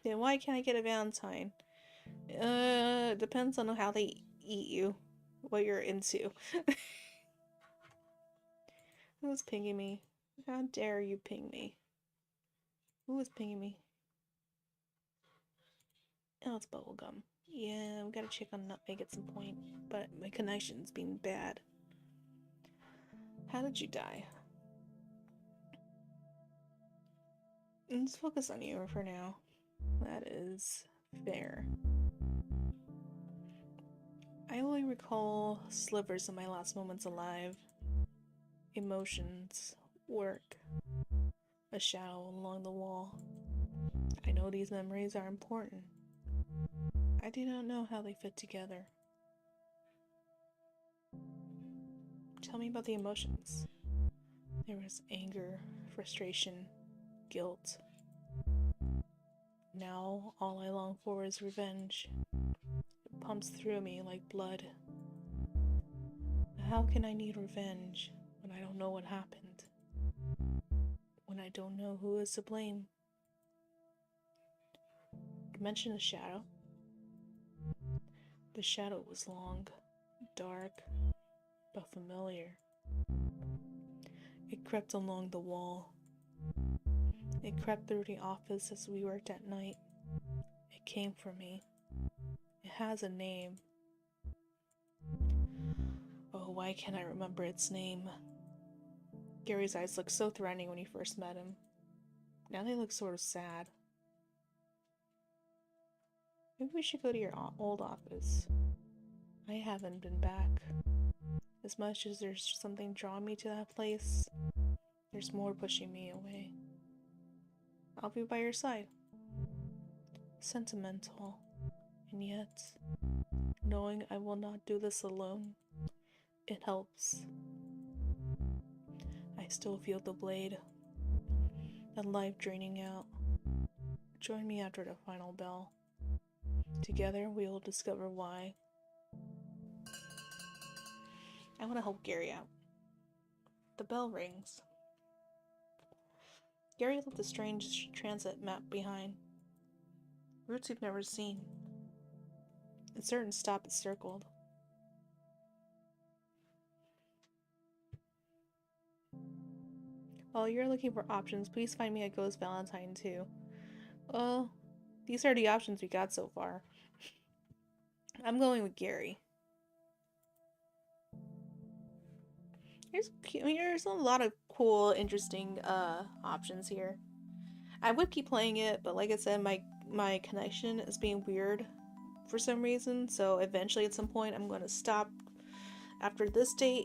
Then why can't I get a Valentine? Depends on how they eat you. What you're into. Who's pinging me? How dare you ping me? Who is pinging me? Oh, it's bubblegum. Yeah, we gotta check on Nutmeg at some point, but my connection's been bad. How did you die? Let's focus on you for now. That is fair. I only recall slivers of my last moments alive. Emotions, work, a shadow along the wall. I know these memories are important. I do not know how they fit together. Tell me about the emotions. There was anger, frustration, guilt. Now all I long for is revenge. It pumps through me like blood. How can I need revenge when I don't know what happened? When I don't know who is to blame? You mentioned a shadow. The shadow was long, dark, but familiar. It crept along the wall. It crept through the office as we worked at night. It came for me. It has a name. Oh, why can't I remember its name? Gary's eyes looked so threatening when you first met him. Now they look sort of sad. Maybe we should go to your old office. I haven't been back. As much as there's something drawing me to that place, there's more pushing me away. I'll be by your side. Sentimental, and yet, knowing I will not do this alone, It helps. I still feel the blade, the life draining out. Join me after the final bell. Together we will discover why. I want to help Gary out. The bell rings. Gary left a strange transit map behind. Routes we've never seen. A certain stop is circled. While you're looking for options, please find me a Ghost Valentine too. Well, these are the options we got so far. I'm going with Gary. There's a lot of cool, interesting options here. I would keep playing it, but like I said, my connection is being weird for some reason, so eventually at some point I'm going to stop after this date,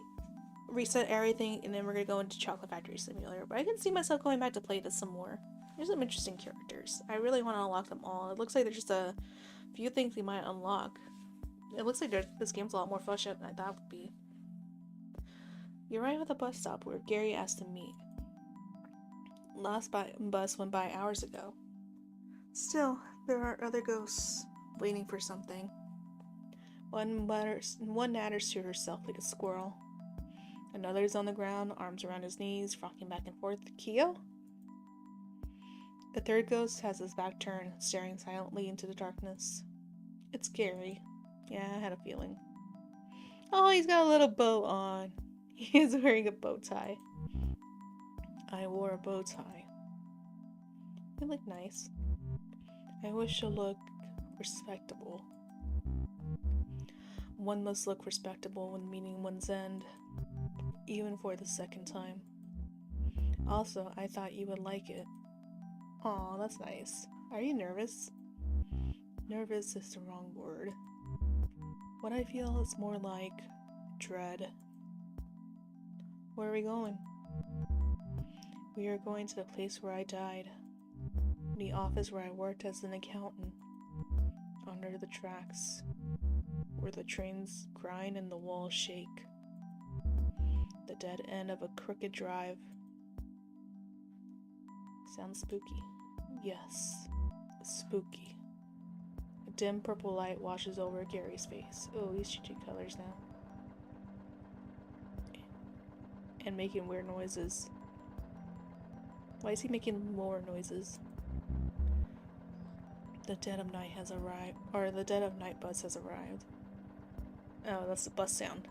reset everything, and then we're going to go into Chocolate Factory Simulator. But I can see myself going back to play this some more. There's some interesting characters. I really want to unlock them all. It looks like there's just a few things we might unlock. It looks like this game's a lot more fleshed out than I thought it would be. You arrive at the bus stop where Gary asked to meet. Last bus went by hours ago. Still, there are other ghosts waiting for something. One natters to herself like a squirrel. Another is on the ground, arms around his knees, rocking back and forth. Kyo? The third ghost has his back turned, staring silently into the darkness. It's Gary. Yeah, I had a feeling. Oh, he's got a little bow on. He is wearing a bow tie. I wore a bow tie. You look nice. I wish to look respectable. One must look respectable when meeting one's end, even for the second time. Also, I thought you would like it. Aw, that's nice. Are you nervous? Nervous is the wrong word. What I feel is more like dread. Where are we going? We are going to the place where I died. The office where I worked as an accountant. Under the tracks. Where the trains grind and the walls shake. The dead end of a crooked drive. Sounds spooky. Yes, spooky. A dim purple light washes over Gary's face. Oh, he's changing colors now. And making weird noises. Why is he making more noises? The dead of night has arrived. Or the dead of night bus has arrived. Oh, that's the bus sound.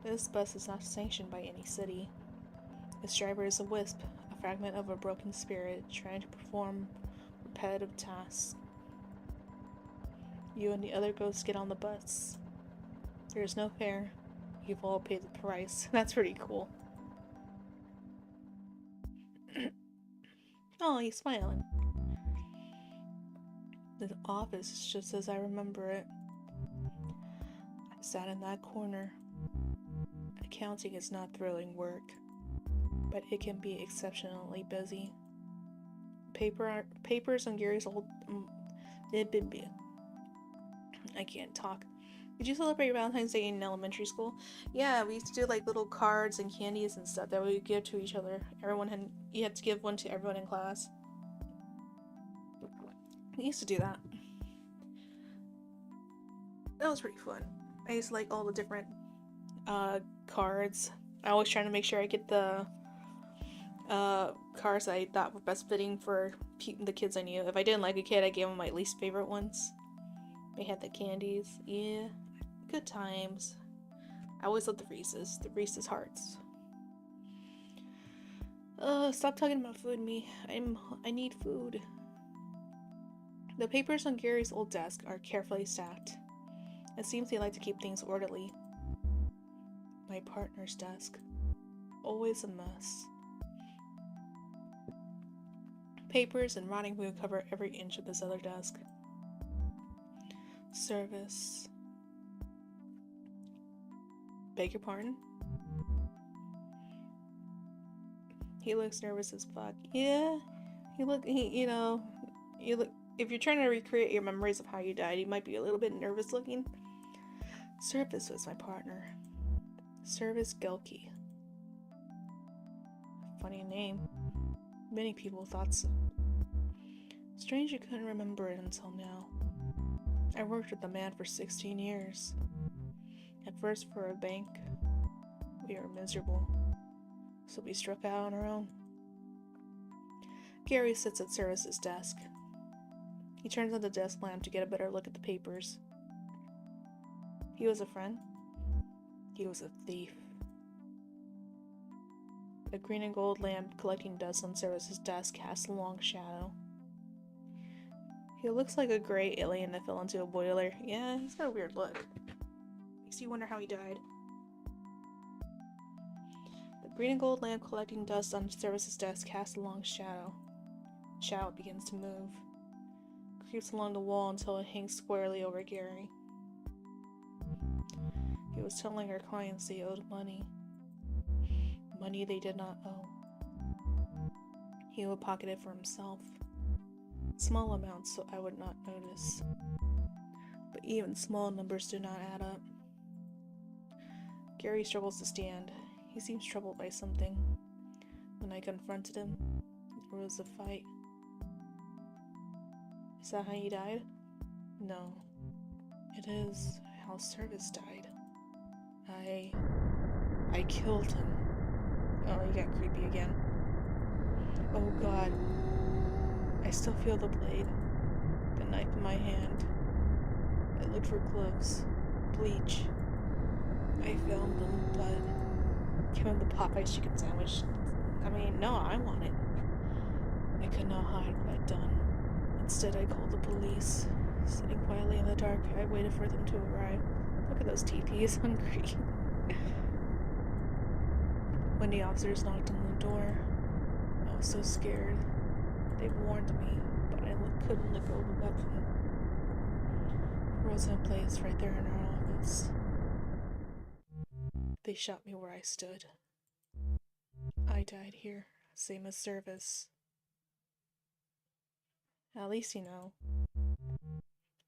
This bus is not sanctioned by any city. Its driver is a wisp, a fragment of a broken spirit trying to perform repetitive tasks. You and the other ghosts get on the bus. There is no fare. You've all paid the price. That's pretty cool. Oh, he's smiling. The office is just as I remember it. I sat in that corner. Accounting is not thrilling work, but it can be exceptionally busy. Papers on Gary's old... I can't talk. Did you celebrate Valentine's Day in elementary school? Yeah, we used to do like little cards and candies and stuff that we would give to each other. You had to give one to everyone in class. We used to do that. That was pretty fun. I used to like all the different cards. I always try to make sure I get the cards I thought were best fitting for the kids I knew. If I didn't like a kid, I gave them my least favorite ones. They had the candies. Yeah, good times. I always loved the Reese's hearts. Stop talking about food, me. I need food. The papers on Gary's old desk are carefully stacked. It seems they like to keep things orderly. My partner's desk. Always a mess. Papers and rotting food cover every inch of this other desk. Service. Beg your pardon? He looks nervous as fuck. Yeah, you look, if you're trying to recreate your memories of how you died, you might be a little bit nervous looking. Service was my partner. Service Gelke. Funny name. Many people thought so. Strange you couldn't remember it until now. I worked with the man for 16 years. At first for a bank. We were miserable, so we struck out on our own. Gary sits at Service's desk. He turns on the desk lamp to get a better look at the papers. He was a friend. He was a thief. The green and gold lamp collecting dust on Service's desk casts a long shadow. He looks like a gray alien that fell into a boiler. Yeah, he's got a weird look. Makes you wonder how he died. The green and gold lamp collecting dust on Service's desk casts a long shadow. The shadow begins to move. Creeps along the wall until it hangs squarely over Gary. He was telling our clients they owed money. Money they did not owe. He would pocket it for himself. Small amounts so I would not notice. But even small numbers do not add up. Gary struggles to stand. He seems troubled by something. When I confronted him, there was a fight. Is that how he died? No. It is how Service died. I killed him. Oh, he got creepy again. Oh god. I still feel the blade. The knife in my hand. I looked for gloves. Bleach. I found them, but give him the Popeye chicken sandwich. I mean, no, I want it. I could not hide what I'd done. Instead, I called the police. Sitting quietly in the dark, I waited for them to arrive. Look at those teeth, he is hungry. When the officers knocked on the door, I was so scared. They warned me, but I couldn't let go of the weapon. Frozen in place right there in our office. They shot me where I stood. I died here, same as Service. At least you know.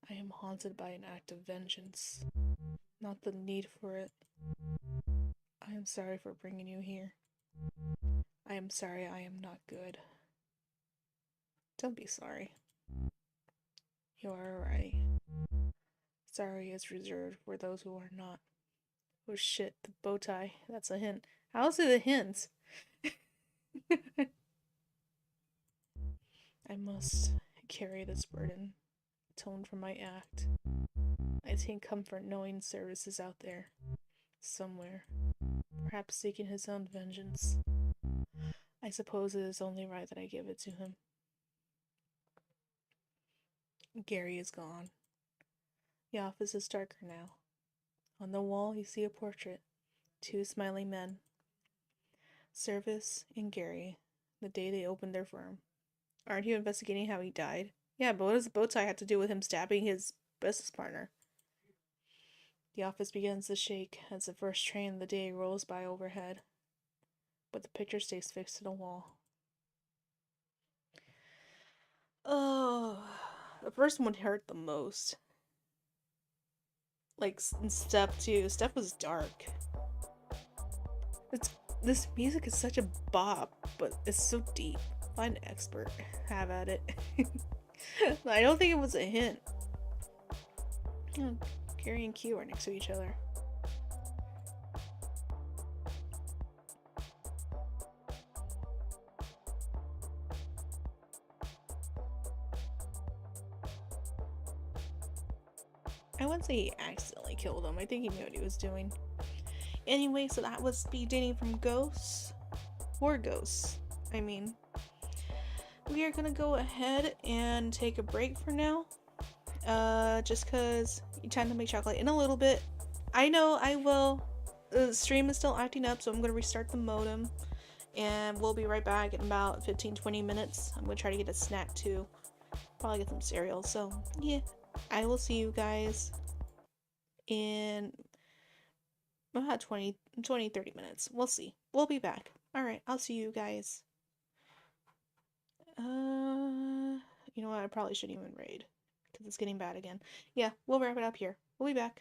I am haunted by an act of vengeance, not the need for it. I am sorry for bringing you here. I am sorry I am not good. Don't be sorry. You are alright. Sorry is reserved for those who are not. Oh shit, the bow tie. That's a hint. How's it a hint? I must carry this burden, atone for my act. I take comfort knowing Service is out there, somewhere, perhaps seeking his own vengeance. I suppose it is only right that I give it to him. Gary is gone. The office is darker now. On the wall, you see a portrait. 2 smiling men. Service and Gary, the day they opened their firm. Aren't you investigating how he died? Yeah, but what does the bow tie have to do with him stabbing his business partner? The office begins to shake as the first train of the day rolls by overhead. But the picture stays fixed to the wall. Oh, the first one hurt the most. Like in step 2, step was dark. This music is such a bop, but it's so deep. Find an expert. Have at it. I don't think it was a hint. Oh, Gary and Q are next to each other. I wouldn't say he accidentally killed him. I think he knew what he was doing. Anyway, so that was speed dating from ghosts. Or ghosts, I mean. We are gonna go ahead and take a break for now. Just cause you time to make chocolate in a little bit. I know I will. The stream is still acting up, so I'm gonna restart the modem. And we'll be right back in about 15-20 minutes. I'm gonna try to get a snack too. Probably get some cereal. So yeah, I will see you guys in about 20-30 minutes. We'll see. We'll be back. Alright, I'll see you guys. You know what? I probably shouldn't even raid because it's getting bad again. Yeah, we'll wrap it up here. We'll be back.